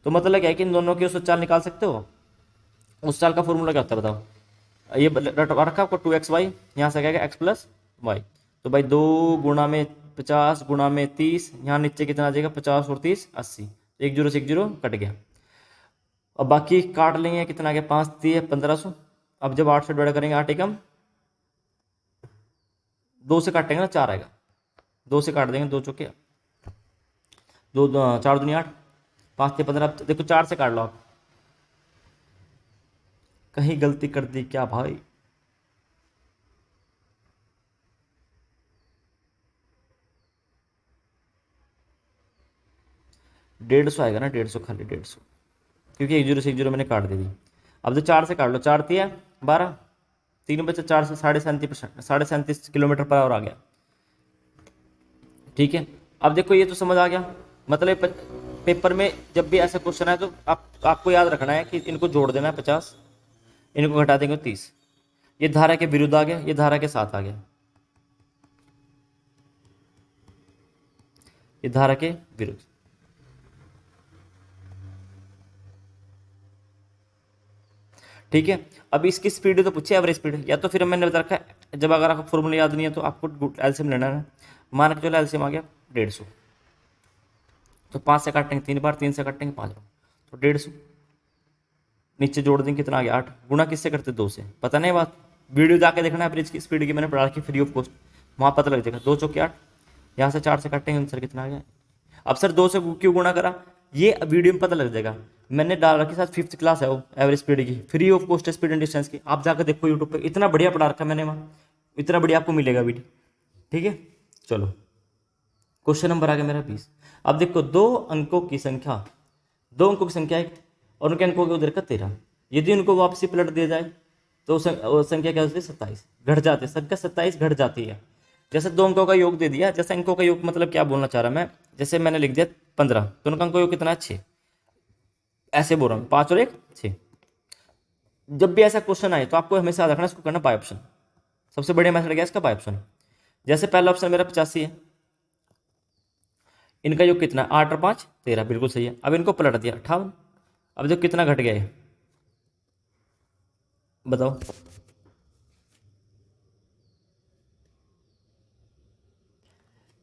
तो मतलब क्या है कि इन दोनों की औसत चाल निकाल सकते हो। उस चाल का फॉर्मूला क्या होता है बताओ? ये रखा आपको 2xy, यहाँ से क्या है? x + y। तो भाई 2 गुणा में 50 गुणा में 30, यहाँ नीचे कितना आ जाएगा? 50 और 30 80, 1 0 से 1 0 कट गया। अब बाकी काट लेंगे, कितना आ गया? 5 3 1500। अब जब 8 से डिवाइड करेंगे, 8 एकम 2 से काटेंगे ना, 4 आएगा। 2 से काट देंगे, 2 चौके 2, 4 दूनी 8, 5 3 15। देखो 4 से काट लो आप, कहीं गलती कर दी क्या भाई? डेढ़ सौ आएगा ना, 150, खाली 150, क्योंकि 1 0 से 1 0 मैंने काट दी थी। अब तो 4 से काट लो, 4 3 12, 3 बचे 4 से 37.5 किलोमीटर पर आवर आ गया। ठीक है, अब देखो ये तो समझ आ गया। मतलब पेपर में जब भी ऐसा क्वेश्चन है तो आपको याद रखना है कि इनको जोड़ देना है 50, इनको घटा देंगे 30। ये धारा के विरुद्ध आ गया, ये धारा के साथ आ गया, ये धारा के विरुद्ध। ठीक है, अब इसकी स्पीड तो पूछे, एवरेज स्पीड, या तो फिर मैंने बता रखा है, जब अगर आपको फॉर्मूला याद नहीं है तो आपको एलसीएम लेना है। मान के चलो एलसीएम आ गया 150, तो 5 से काटेंगे 3 बार, 3 से काटेंगे 5 बार, तो 150। नीचे जोड़ देंगे, कितना आ गया? 8। गुणा किससे करते? 2 से। पता नहीं बात, वीडियो जाके देखना एवरेज की स्पीड की, मैंने पढ़ा रखी फ्री ऑफ कॉस्ट, वहाँ पता लग जाएगा। 2 चौके 8, यहाँ से 4 से काटेंगे, आंसर कितना आ गया? अब सर 2 से क्यों गुणा करा, ये वीडियो में पता लग जाएगा। मैंने डाल रखी, साथ 5th क्लास है वो, एवरेज स्पीड की, free of cost speed and distance की, आप जाकर देखो यूट्यूब पे, इतना बढ़िया पढ़ा रखा मैंने वहाँ, इतना बढ़िया आपको मिलेगा वीडियो। ठीक है, चलो क्वेश्चन नंबर आ गया मेरा 20। अब देखो 2 अंकों की संख्या, 2 अंकों की संख्या है और उनके अंकों के उधर का 13, यदि उनको वापसी पलट दिया जाए तो संख्या क्या होती है? 27। घट जाती है संख्या, 27 घट जाती है। जैसे 2 अंकों का योग दे दिया, जैसे अंकों का योग मतलब क्या बोलना चाह रहा मैं, जैसे मैंने लिख दिया 15, तो उनका अंक योग कितना है? 6। ऐसे बोल रहा हूँ, 5 और 1 6। जब भी ऐसा क्वेश्चन आए तो आपको हमेशा याद रखना, इसको करना बाय ऑप्शन। सबसे बढ़िया मेथड क्या है इसका? By option. जैसे पहला ऑप्शन मेरा 85 है, इनका योग कितना? 8 और 5 13, बिल्कुल सही है। अब इनको पलट दिया 58, अब जो कितना घट गया है बताओ?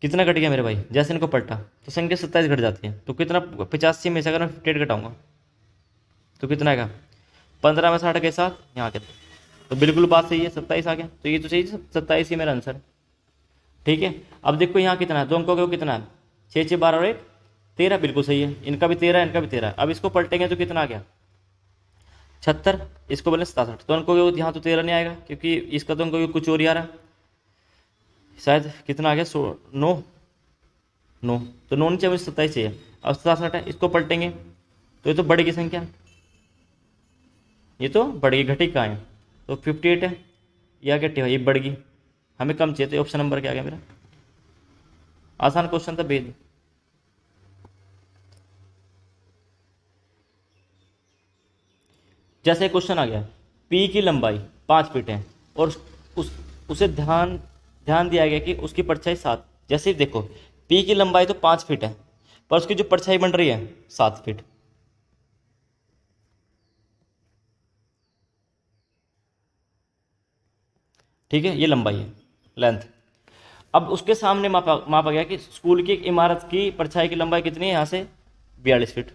कितना घट गया मेरे भाई, जैसे इनको पलटा तो संख्या 27 घट जाती है, तो कितना 85 में से अगर मैं 58 घटाऊंगा तो कितना आएगा, 15 में 60 के साथ यहाँ के, तो बिल्कुल बात सही है, 27 आ गया, तो ये तो सही 27 ही मेरा आंसर। ठीक है, अब देखो यहाँ कितना है, दो अंकों का कितना है, 6 6 12 और 1 13, बिल्कुल सही है, इनका भी 13 है, इनका भी 13 है। अब इसको पलटेंगे तो कितना आ गया 76, इसको बोले 67, तो अंकों के यहाँ तो 13 नहीं आएगा क्योंकि इसका तो अंकों कुछ और ही आ रहा है, शायद कितना आ गया 9 9, तो 9 चाहिए मुझे 27 चाहिए। अब 67 है, इसको पलटेंगे तो ये तो बढ़ेगी संख्या, ये तो बढ़ेगी, घटी कहाँ है, तो 58 है, या घटी है, ये बढ़ेगी, हमें कम चाहिए, तो ऑप्शन नंबर क्या आ गया मेरा, आसान क्वेश्चन था बेद। जैसे क्वेश्चन आ गया, पी की लंबाई 5 फीट है और उसे ध्यान ध्यान दिया गया कि उसकी परछाई 7, जैसे ही देखो पी की लंबाई तो 5 फीट है पर उसकी जो परछाई बन रही है 7 फीट। ठीक है, ये लंबाई है, लेंथ। अब उसके सामने मापा गया कि स्कूल की एक इमारत की परछाई की लंबाई कितनी है, यहाँ से 42 फीट,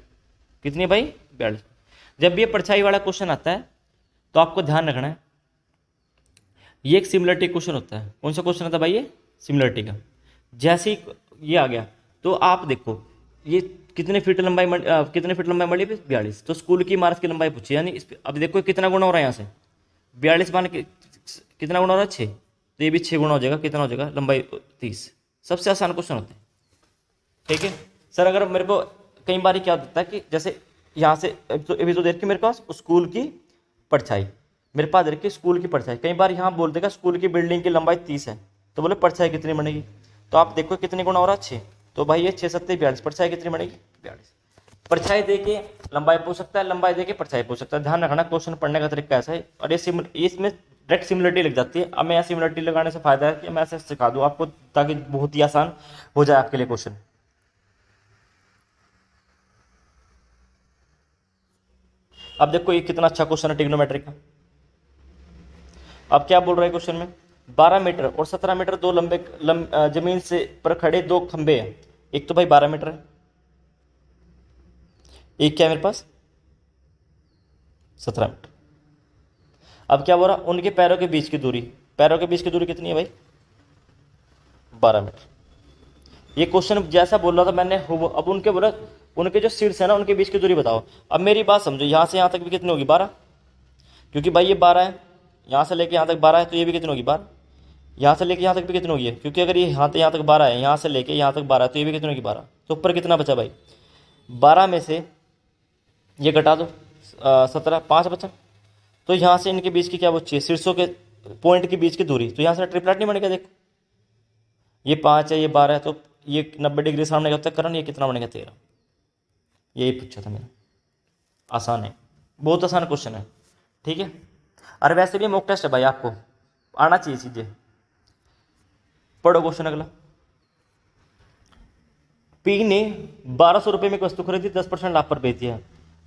कितनी है भाई 42। जब भी ये परछाई वाला क्वेश्चन आता है तो आपको ध्यान रखना है, ये एक सिमिलरिटी क्वेश्चन होता है। कौन सा क्वेश्चन आता है भाई, ये सिमिलरिटी का। जैसे ही ये आ गया तो आप देखो ये कितने फीट लंबाई कितने फीट लंबाई मળી 42, तो स्कूल की इमारत की लंबाई पूछी, यानी अब देखो कितना गुना हो रहा है, यहाँ से 42 मान कितना गुना हो रहा है 6, तो ये भी 6 गुना हो जाएगा, कितना हो जाएगा लंबाई 30। सबसे आसान क्वेश्चन होते हैं। ठीक है सर, अगर मेरे को कई बार क्या होता है कि जैसे यहाँ से अभी तो देख के मेरे पास स्कूल की परछाई, मेरे पास देख के स्कूल की परछाई, कई बार यहाँ बोल देगा स्कूल की बिल्डिंग की लंबाई 30 है, तो बोले परछाई कितनी बनेगी, तो आप देखो कितने गुना हो रहा है 6, तो भाई ये 6 7 42, परछाई कितनी बनेगी 42। परछाई दे के लंबाई पूछ सकता है, लंबाई दे के परछाई पूछ सकता है। ध्यान रखना क्वेश्चन पढ़ने का तरीका ऐसा है, और ये इसमें डायरेक्ट सिमिलरिटी लग जाती है। अब मैं सिमिलरिटी लगाने से फायदा है कि मैं ऐसे सिखा दूँ आपको, ताकि बहुत ही आसान हो जाए आपके लिए क्वेश्चन। अब देखो ये कितना अच्छा क्वेश्चन है ट्रिग्नोमेट्री का। अब क्या बोल रहा है क्वेश्चन में, 12 मीटर और 17 मीटर दो जमीन से पर खड़े दो खंबे हैं, एक तो भाई 12 मीटर है, एक क्या है मेरे पास 17 मीटर। अब क्या बोल रहा, उनके पैरों के बीच की दूरी, पैरों के बीच की दूरी कितनी है भाई 12 मीटर। ये क्वेश्चन जैसा बोल रहा था मैंने अब उनके बोला उनके जो शीर्ष है ना उनके बीच की दूरी बताओ। अब मेरी बात समझो, यहाँ से यहाँ तक भी कितनी होगी 12, क्योंकि भाई ये 12 है, यहाँ से लेके यहाँ तक 12 है, तो ये भी कितनी होगी 12, यहाँ से लेके यहाँ तक भी कितनी होगी, क्योंकि अगर ये यहाँ तक 12 है, यहाँ से लेके यहाँ तक 12 है, तो ये भी कितनी होगी 12, तो ऊपर कितना बचा भाई 12 में से ये घटा दो 17, 5 बचा, तो यहाँ से इनके बीच की क्या बची है, शीर्षों के पॉइंट के बीच की दूरी, तो यहाँ से ट्रिपलेट नहीं बनेगा। देखो ये 5 है, ये 12 है, तो ये 90 डिग्री सामने का करण, ये कितना बनेगा 13। यही पूछा था मैंने, आसान है, बहुत आसान क्वेश्चन है। ठीक है, और वैसे भी मॉक टेस्ट है भाई, आपको आना चाहिए चीजें। पढ़ो क्वेश्चन अगला, पी ने 1200 रुपये में एक वस्तु खरीदी, 10% लाभ पर बेच दिया।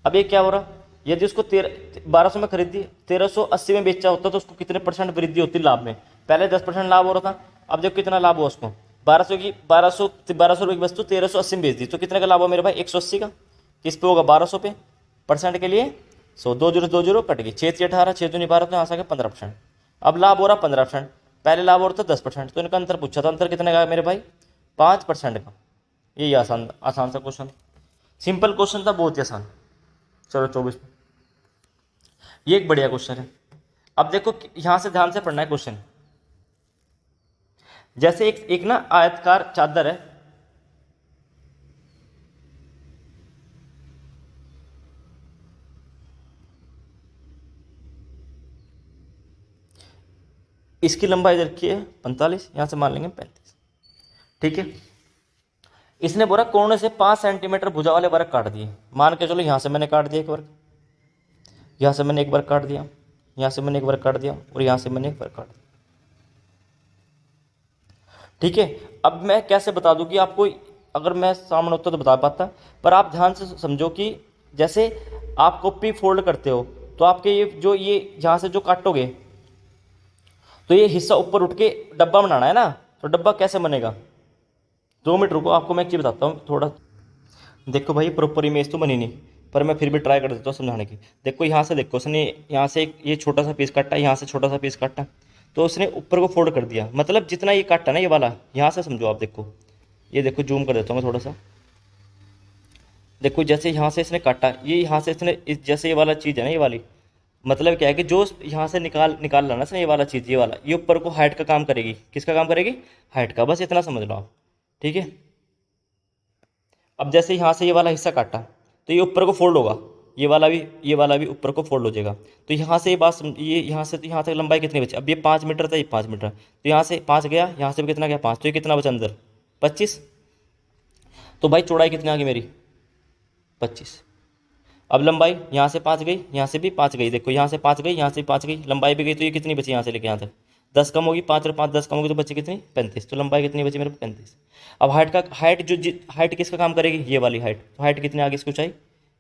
अब ये क्या हो रहा, यदि उसको 1200 में खरीदी 1380 में बेचा होता तो उसको कितने % वृद्धि होती लाभ में। पहले 10% लाभ हो रहा था, अब देखो कितना लाभ हुआ उसको, 1200 रुपये की वस्तु 1380 में बेच दी, तो कितने का लाभ हुआ मेरे भाई 180 का। किस पे होगा 1200 पे, परसेंट के लिए 100, 2 0 कट गई, 6 18, 6 2 12, तो यहाँ से आ गया 15%। अब लाभ हो रहा 15%, पहले लाभ हो रहा था 10%, तो इनका अंतर पूछा था, अंतर कितने का मेरे भाई 5% का। यही आसान सा क्वेश्चन, सिंपल क्वेश्चन था, बहुत ही आसान। चलो 24 में ये एक बढ़िया क्वेश्चन है। अब देखो यहां से ध्यान से पढ़ना है क्वेश्चन। जैसे एक ना आयतकार चादर है, इसकी लंबाई इधर की है 45, यहां से मान लेंगे 35। ठीक है, इसने बोला कोने से 5 सेंटीमीटर भुजा वाले वर्ग काट दिए। मान के चलो यहां से मैंने काट दिया एक वर्ग, यहां से मैंने एक वर्ग काट दिया, यहां से मैंने एक वर्ग काट दिया, और यहां से मैंने एक वर्ग काट दिया। ठीक है, अब मैं कैसे बता दूं कि आपको, अगर मैं सामने होता तो बता पाता, पर आप ध्यान से समझो कि जैसे आप कॉपी फोल्ड करते हो तो आपके ये यहां से जो काटोगे तो ये हिस्सा ऊपर उठ के डब्बा बनाना है ना, तो डब्बा कैसे बनेगा, 2 मिनट रुको, आपको मैं एक चीज़ बताता हूँ थोड़ा। देखो भाई, प्रॉपर इमेज तो बनी नहीं, पर मैं फिर भी ट्राई कर देता हूँ समझाने की। देखो यहाँ से, देखो उसने यहाँ से ये छोटा सा पीस काटा, यहाँ से छोटा सा पीस काटा, तो उसने ऊपर को फोल्ड कर दिया, मतलब जितना ये काटा ना ये वाला, यहाँ से समझो आप। देखो ये देखो, जूम कर देता हूँ मैं थोड़ा सा। देखो जैसे यहाँ से इसने काटा, ये यहाँ से इसने जैसे ये वाला चीज़ है ना, ये वाली, मतलब क्या है कि जो यहाँ से निकाल लाना इसने, ये वाला चीज़, ये वाला, ये ऊपर को हाइट का काम करेगी। किसका काम करेगी? हाइट का। बस इतना समझ लो आप, ठीक है। अब जैसे यहाँ से ये वाला हिस्सा काटा, तो ये ऊपर को फोल्ड होगा, ये वाला भी ऊपर को फोल्ड हो जाएगा। तो यहाँ से ये बात ये यहाँ से तो यहाँ तक लंबाई कितनी बची? अब ये 5 मीटर था, ये 5 मीटर, तो यहाँ से 5 गया, यहाँ से भी कितना गया? 5, तो ये कितना बचा अंदर? 25। तो भाई चौड़ाई कितनी आ गई मेरी? 25। अब लंबाई यहाँ से 5 गई, यहाँ से भी 5 गई, देखो यहाँ से 5 गई, यहाँ से 5 गई, लंबाई भी गई, तो ये कितनी बची यहाँ से लेके यहाँ तक? 10 कम होगी, 5 और 5 10 कम होगी, तो बची कितनी? 35। तो लंबाई कितनी बची मेरे को? 35। अब हाइट किसका काम करेगी? ये वाली हाइट। तो हाइट कितनी आ गई इसकी? ऊंचाई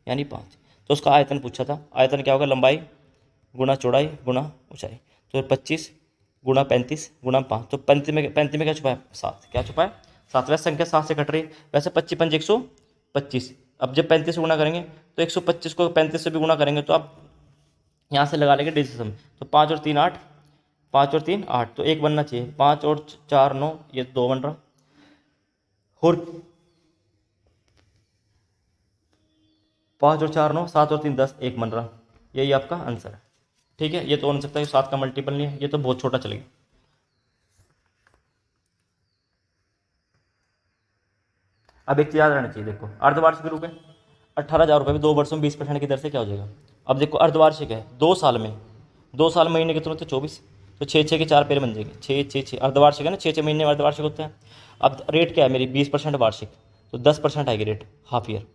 यानी 5। तो उसका आयतन पूछा था, आयतन क्या होगा? लंबाई गुणा चौड़ाई गुणा ऊंचाई। तो 25 गुणा 35 गुणा 5, तो 35 में क्या छुपा है? 7। क्या छुपा है? 7। वैसे संख्या 7 से कट रही है, वैसे 25 पंज 125। अब जब 35 से गुणा करेंगे तो 125 को 35 से भी गुणा करेंगे, तो आप यहाँ से लगा लेंगे डिजिसम। तो 5 और 3 8, 5 और 3 8, तो 1 बनना चाहिए। 5 और 4 9, ये 2 बन रहा। और 5 और 4 9, 7 और 3 10, 1 बन रहा। यही आपका आंसर है, ठीक है। ये तो हो नहीं सकता, 7 का मल्टीपल नहीं है, ये तो बहुत छोटा चलेगा। अब एक चीज़ याद रहना चाहिए, देखो अर्धवार्षिक रूप है, 18,000 रुपये में 2 वर्षों में 20% की दर से क्या हो जाएगा? अब देखो अर्धवार्षिक है, 2 साल में, 2 साल महीने कितने होते हैं? 24। तो 6 के 4 पेड़ बन जाएंगे, 6 अर्धवार्षिक है ना, 6 महीने में अर्धवार्षिक होते हैं। अब रेट क्या है मेरी? 20% वार्षिक, तो 10% आएगी रेट, हाफ ईयर।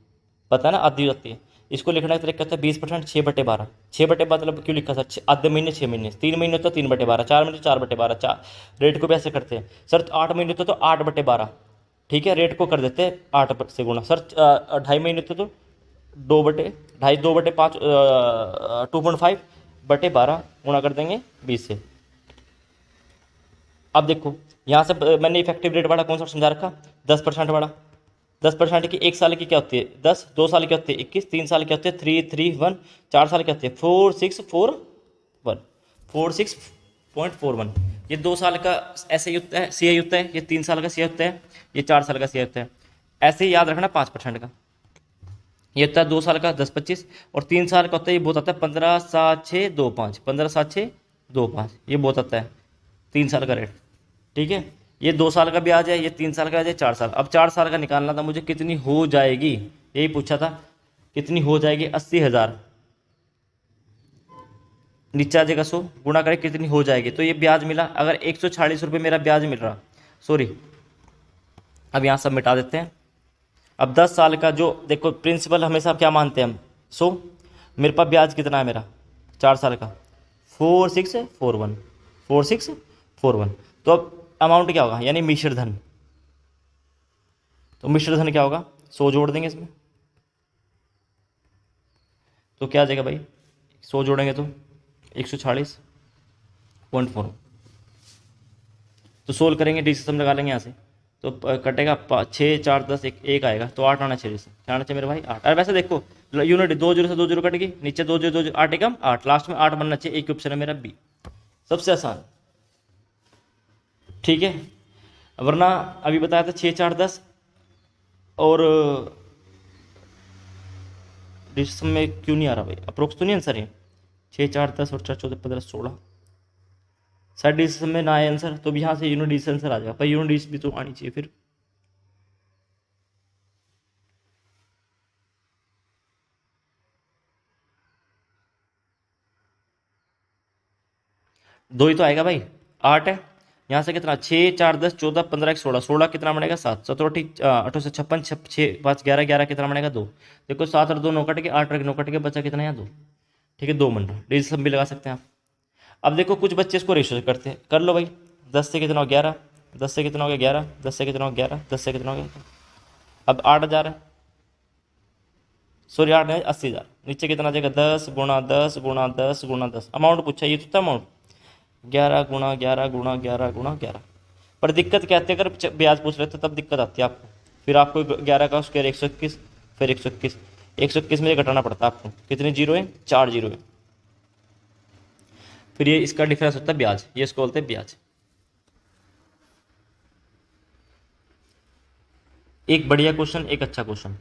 पता है ना, आधी हो जाती है। इसको लिखने का तरीका कहता है 20%, 6/12। 6/12 मतलब क्यों लिखा सर? आधे महीने 6 महीने, 3 महीने होता है 3/12, 4 महीने 4/12, 4। रेट को भी ऐसे करते हैं सर, 8 महीने होते तो 8/12, ठीक है। रेट को कर देते हैं 8 से गुणा। सर 2.5 महीने होते तो 2/2.5, 2/5, 2.5/12 गुणा कर देंगे 20 से। अब देखो यहाँ से मैंने इफेक्टिव रेट वाला कौन सा समझा रखा? 10% वाला। 10% की 1 साल की क्या होती है? 10। 2 साल की होती है 21। 3 साल की होती है 331। 4 साल की होती है 4641, 46.41। ये 2 साल का ऐसे ही होता है, सी आई होता है। ये 3 साल का सी आई होता है, ये 4 साल का सी आई होता है। ऐसे ही याद रखना 5% का। ये होता है 2 साल का 10-25, और 3 साल का होता है, ये बहुत आता है 15/7/6/2/5, 15/7/6/2/5, ये बहुत आता है 3 साल का रेट, ठीक है। ये 2 साल का भी आ जाए, ये 3 साल का आ जाए, 4 साल। अब 4 साल का निकालना था मुझे, कितनी हो जाएगी यही पूछा था। कितनी हो जाएगी? 80,000, नीचे आ जाएगा 100, गुणा करें कितनी हो जाएगी। तो ये ब्याज मिला, अगर 146 रुपये मेरा ब्याज मिल रहा, सॉरी, अब यहाँ सब मिटा देते हैं। अब 10 साल का जो, देखो प्रिंसिपल हमेशा क्या मानते हैं हम? 100। मेरे पास ब्याज कितना है मेरा 4 साल का? 4641, 4641। तो अब अमाउंट क्या होगा? यानी मिश्र धन। तो मिश्र धन क्या होगा? 100 जोड़ देंगे इसमें, तो क्या आ जाएगा भाई? 100 जोड़ेंगे तो 146.4। तो सोल्व करेंगे, डिसिसम लगा लेंगे यहाँ से, तो कटेगा 6 4 10, एक आएगा, तो 8 आना चाहिए। क्या आना चाहिए मेरे भाई? 8। अरे वैसे देखो यूनिट 2 0 से 2 0 कटेगी, नीचे 2 0 2 0, 8 एकम 8, लास्ट में 8 बनना चाहिए। एक ऑप्शन है मेरा बी, सबसे आसान, ठीक है। वरना अभी बताया था 6 4 10, और डिसिसम में क्यों नहीं आ रहा भाई? अप्रोक्स तो नहीं आंसर है? 6 4 10 और 4 14 15 16, शायद डिसिसम में ना आए आंसर, तो भी यहाँ से यूनिट डिस आंसर आ जाएगा। पर यूनिट डिस भी तो आनी चाहिए फिर। दो ही तो आएगा भाई, 8 है। यहाँ से कितना? 6 4 10 14 15 1 16, 16 कितना बनेगा? 7। 7 ठीक 8 से 56, 6 5 11, 11 कितना बनेगा? 2। देखो 7 और 2 9 कट के, 8 और 9 कट के, बचा कितना? यहाँ 2, ठीक है। 2 बन रहा, डिजिसम भी लगा सकते हैं आप। अब देखो कुछ बच्चे इसको रेशो करते हैं, कर लो भाई। 10 से कितना हो? 11। 10 से कितना हो गया? 11। 10 से कितना हो? 11। 10 से कितना हो गया? अब 8,000 है, सॉरी 8 है, 80,000। नीचे कितना आ जाएगा? 10 गुणा 10 गुणा 10 गुणा 10। अमाउंट पूछा, ये तो था अमाउंट। 11 गुणा 11 गुणा 11 गुणा 11। पर दिक्कत क्या आती है, अगर ब्याज पूछ रहे थे तब दिक्कत आती है आपको। फिर आपको 11 का स्क्वायर 121, फिर 121, 121 में ये घटाना पड़ता है आपको। कितने जीरो है? 4 जीरो है। फिर ये इसका डिफरेंस होता है ब्याज, ये इसको बोलते हैं ब्याज। एक बढ़िया क्वेश्चन, एक अच्छा क्वेश्चन,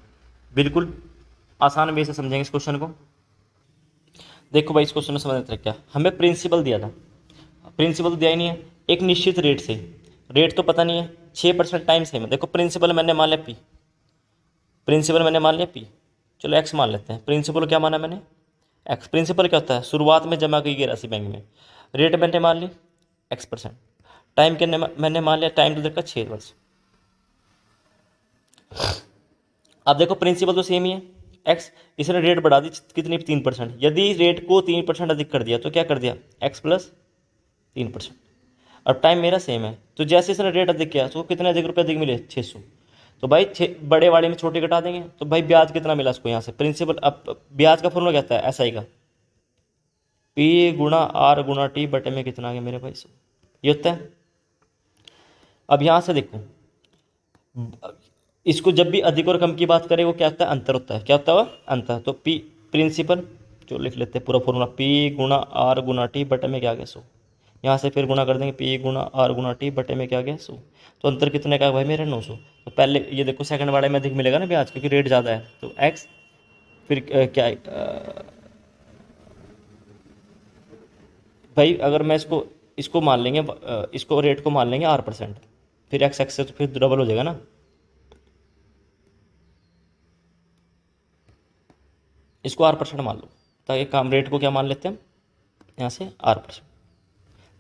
बिल्कुल आसान वे से समझेंगे इस क्वेश्चन को। देखो भाई, इस क्वेश्चन में समझने तक क्या, हमें प्रिंसिपल दिया था, प्रिंसिपल तो दिया ही नहीं है, एक निश्चित रेट से, रेट तो पता नहीं है, 6% टाइम सेम है। देखो प्रिंसिपल मैंने मान लिया पी, प्रिंसिपल मैंने मान लिया पी, चलो एक्स मान लेते हैं। प्रिंसिपल क्या माना मैंने? एक्स। प्रिंसिपल क्या होता है? शुरुआत में जमा की गई राशि बैंक में। रेट मैंने मान ली X%। टाइम के मैंने मान लिया, टाइम तो देखा 6 वर्ष। अब देखो प्रिंसिपल तो सेम ही है एक्स, इसने रेट बढ़ा दी कितनी? 3%। यदि रेट को 3% अधिक कर दिया तो क्या कर दिया? X plus 3%। अब टाइम मेरा सेम है, तो जैसे इसने रेट अधिक किया तो कितने अधिक रुपये अधिक मिले? 600। तो भाई बड़े वाले में छोटे घटा देंगे, तो भाई ब्याज कितना मिला इसको यहाँ से? प्रिंसिपल, अब ब्याज का फॉर्मूला क्या है? SI का P गुणा R गुणा T बटे में कितना आ गया मेरे भाई? 100। ये होता है। अब यहाँ से देखो, इसको जब भी अधिक और कम की बात करें वो क्या होता है? अंतर होता है। क्या होता है वह? अंतर। तो P प्रिंसिपल, जो लिख लेते हैं पूरा फॉर्मूला, P गुणा R गुणा T बटे में क्या आ गया? 100। यहाँ से फिर गुणा कर देंगे, P गुणा R गुणा T बटे में क्या आ गया? 100। तो अंतर कितने का है भाई मेरा? 900। तो पहले ये देखो सेकंड वाले में अधिक मिलेगा ना ब्याज, क्योंकि रेट ज़्यादा है, तो एक्स। फिर क्या भाई अगर मैं इसको इसको मान लेंगे, इसको रेट को मान लेंगे R%, फिर एक्स एक्स से तो फिर डबल हो जाएगा ना। इसको R% मान लो, ताकि काम रेट को क्या मान लेते हैं हम यहाँ से? R%।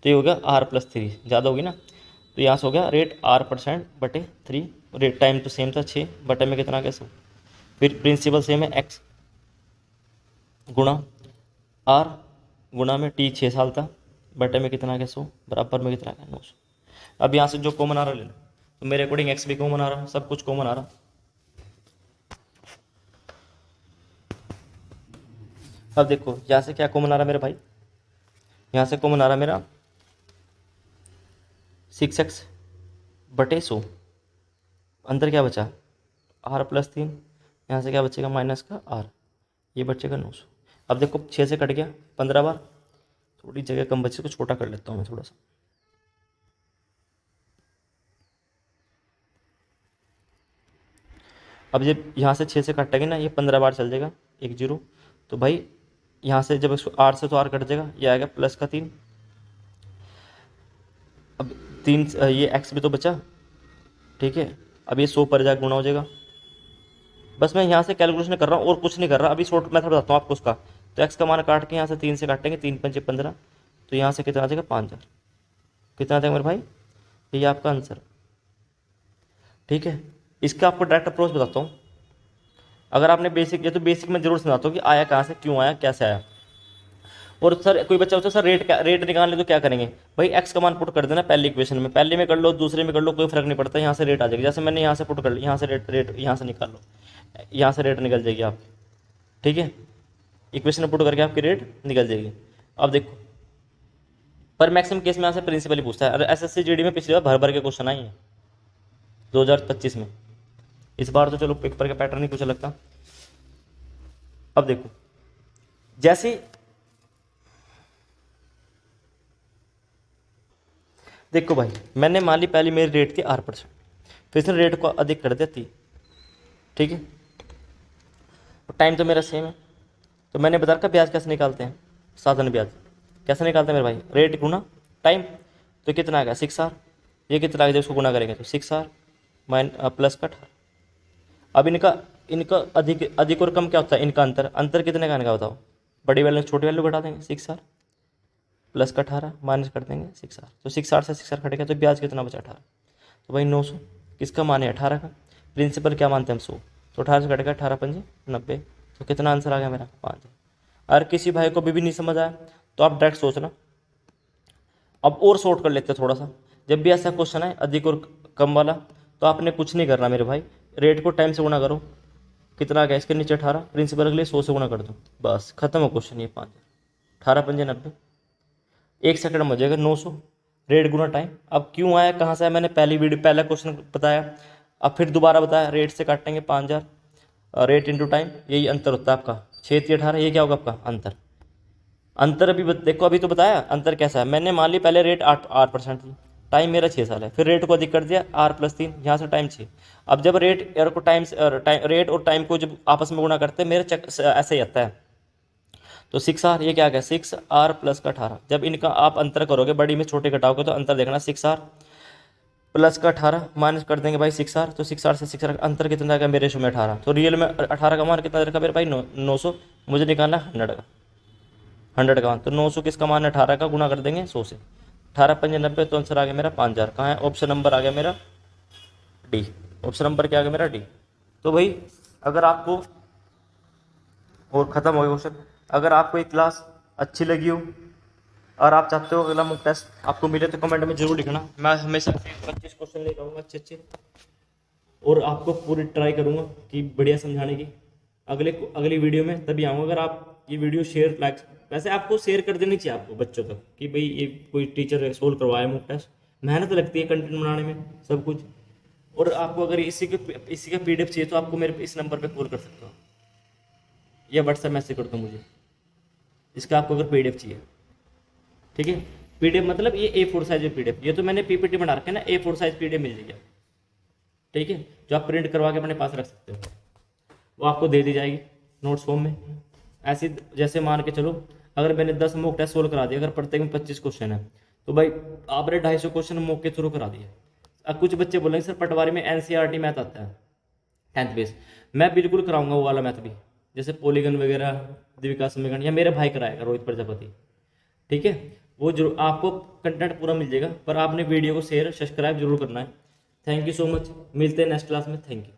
तो ये हो गया R+3, ज़्यादा होगी ना, तो यहाँ से हो गया रेट R% बटे 3। रेट टाइम तो सेम था 6 बटे में कितना आ गया? 100। फिर प्रिंसिपल सेम है एक्स गुणा R गुणा में T 6 साल था बटे में कितना आ गया? 100 बराबर में कितना आ गया? 900। अब यहाँ से जो कॉमन आ रहा ले लो, तो मेरे अकॉर्डिंग एक्स भी कॉमन आ रहा, सब कुछ कॉमन आ रहा। अब देखो यहाँ से क्या कॉमन आ रहा मेरे भाई? यहाँ से कॉमन आ रहा मेरा 6x बटे 100। अंदर क्या बचा? R+3। यहाँ से क्या बचेगा? माइनस का R, ये बचेगा 900। अब देखो 6 से कट गया 15 बार, थोड़ी जगह कम बची, को छोटा कर लेता हूँ मैं थोड़ा सा। अब जब यहाँ से 6 से काटेंगे ना, ये 15 बार चल जाएगा, 1 0। तो भाई यहाँ से जब इसको R से तो R कट जाएगा, ये आएगा प्लस का 3। अब 3 ये x भी तो बचा, ठीक है। अब ये 100 पर जाकर गुणा हो जाएगा। बस मैं यहाँ से कैलकुलेशन कर रहा हूँ और कुछ नहीं कर रहा। अभी शॉर्ट मेथड बताता हूँ आपको उसका। तो एक्स का मान काट के यहाँ से 3 से काटेंगे, 3 पंचे 15, तो यहाँ से कितना आ जाएगा? 5000। कितना आ जाएगा मेरे भाई? ये आपका आंसर, ठीक है। इसका आपको डायरेक्ट अप्रोच बताता हूँ। अगर आपने बेसिक, ये तो बेसिक में जरूर समझाता हूँ कि आया कहाँ से, क्यों आया, कैसे आया। और सर कोई बच्चा पूछता सर रेट निकालने तो क्या करेंगे? भाई एक्स का मान पुट कर देना पहली इक्वेशन में, पहले में कर लो, दूसरे में कर लो, कोई फर्क नहीं पड़ता, यहाँ से रेट आ जाएगी। जैसे मैंने यहाँ से पुट कर लिया, यहाँ से रेट यहाँ से निकाल लो, यहाँ से रेट निकल जाएगी आप, ठीक है। इक्वेशन में पुट करके आपकी रेट निकल जाएगी। अब देखो, पर मैक्सिमम केस में यहाँ से प्रिंसिपल ही पूछता है। अरे SSC GD में पिछली बार भर भर के क्वेश्चन आए हैं 2025 में। इस बार तो चलो पेपर का पैटर्न ही कुछ लगता। अब देखो, जैसे देखो भाई, मैंने मान ली पहली मेरी रेट थी R%, फिर इसने रेट को अधिक कर दिया 3, ठीक है। और टाइम तो मेरा सेम है, तो मैंने बता रखा ब्याज कैसे निकालते हैं, साधन ब्याज कैसे निकालते हैं मेरे भाई? रेट गुना टाइम, तो कितना आ गया? 6R। ये कितना आ गया? उसको गुना करेंगे तो 6R प्लस का 18। अब इनका इनका अधिक और कम क्या होता है? इनका अंतर कितने का इनका बताओ? बड़ी वैल्यू छोटी वैल्यू घटा देंगे, 6R प्लस का 18 माइनस कर देंगे 6R। तो 6R से 6R कट गया, तो ब्याज कितना बचा? 18। तो भाई 900 किसका मान है? 18 का। प्रिंसिपल क्या मानते हैं हम? 100। तो 18 से कट गया 18 पंजे 90। तो कितना आंसर आ गया मेरा? 5। अगर किसी भाई को भी नहीं समझ आया तो आप डायरेक्ट सोचना। अब और शॉर्ट कर लेते हैं थोड़ा सा। जब भी ऐसा क्वेश्चन है अधिक और कम वाला, तो आपने कुछ नहीं करना मेरे भाई, रेट को टाइम से गुणा करो। कितना आ गया? इसके नीचे 18, प्रिंसिपल के लिए 100 से गुणा कर दो, बस खत्म हो क्वेश्चन। ये 5, 18 पंजे 90, 1 सेकंड में हो जाएगा 900। रेट गुना टाइम। अब क्यों आया, कहाँ से आया, मैंने पहली वीडियो पहला क्वेश्चन बताया, अब फिर दोबारा बताया। रेट से काटेंगे 5000, रेट इंटू टाइम, यही अंतर होता है आपका। 6×3 = 18, ये क्या होगा आपका अंतर। अंतर अभी देखो, अभी तो बताया अंतर कैसा है। मैंने मान ली पहले रेट 8% थी, टाइम मेरा 6 साल है, फिर रेट को अधिक कर दिया R+3, यहाँ से टाइम 6। अब जब रेट को रेट और टाइम को जब आपस में गुणा करते हैं, मेरा ऐसे ही आता है। तो 6R, ये क्या आ गया, 6R+18। जब इनका आप अंतर करोगे, बड़ी में छोटे घटाओगे तो अंतर देखना, 6R+18 माइनस कर देंगे भाई 6R, तो 6R से 6R का अंतर कितना आएगा मेरे रेशो में 18। तो रियल में 18 का मान कितना रखा मेरे भाई, 900। मुझे निकालना है 100 का मान, तो 900 किसका मान है, 18 का, गुना कर देंगे 100 से। 18×5 = 90, तो आंसर आ गया मेरा 5000। कहाँ है, ऑप्शन नंबर आ गया मेरा डी। ऑप्शन नंबर क्या आ गया मेरा, डी। तो भाई अगर आपको, और ख़त्म हो गया क्वेश्चन। अगर आपको एक क्लास अच्छी लगी हो और आप चाहते हो अगला मॉक टेस्ट आपको मिले, तो कमेंट में जरूर लिखना। मैं हमेशा 25 क्वेश्चन लेकर आऊँगा अच्छे, और आपको पूरी ट्राई करूँगा कि बढ़िया समझाने की। अगली वीडियो में तभी आऊँगा। अगर आप ये वीडियो शेयर लाइक, वैसे आपको शेयर कर देनी चाहिए आपको बच्चों तक, कि भाई ये कोई टीचर सोल्व करवाए मॉक टेस्ट। मेहनत लगती है कंटेंट बनाने में सब कुछ। और आपको अगर इसी का PDF चाहिए तो आपको मेरे इस नंबर पे कॉल कर सकते हो, या व्हाट्सएप मैसेज कर दो मुझे, इसका आपको अगर PDF चाहिए। ठीक है, PDF मतलब ये A4 साइज में PDF, ये तो मैंने PPT बना रखा है ना, A4 साइज PDF मिल जाएगी। ठीक है, जो आप प्रिंट करवा के अपने पास रख सकते हो, वो आपको दे दी जाएगी नोट्स फॉर्म में। ऐसे जैसे मान के चलो, अगर मैंने 10 मॉक टेस्ट सोल्व करा दिया, अगर प्रत्येक में 25 क्वेश्चन है, तो भाई आपने 250 क्वेश्चन मॉक के थ्रू करा दिए। अब कुछ बच्चे बोलेंगे सर पटवारी में NCERT मैथ आता है 10th बेस, मैं बिल्कुल कराऊंगा वो वाला मैथ भी, जैसे पॉलीगन वगैरह, द्विविकास समीकरण, या मेरा भाई कराएगा रोहित प्रजापति। ठीक है, वो जरूर आपको कंटेंट पूरा मिल जाएगा, पर आपने वीडियो को शेयर सब्सक्राइब जरूर करना है। थैंक यू सो मच, मिलते हैं नेक्स्ट क्लास में। Thank you.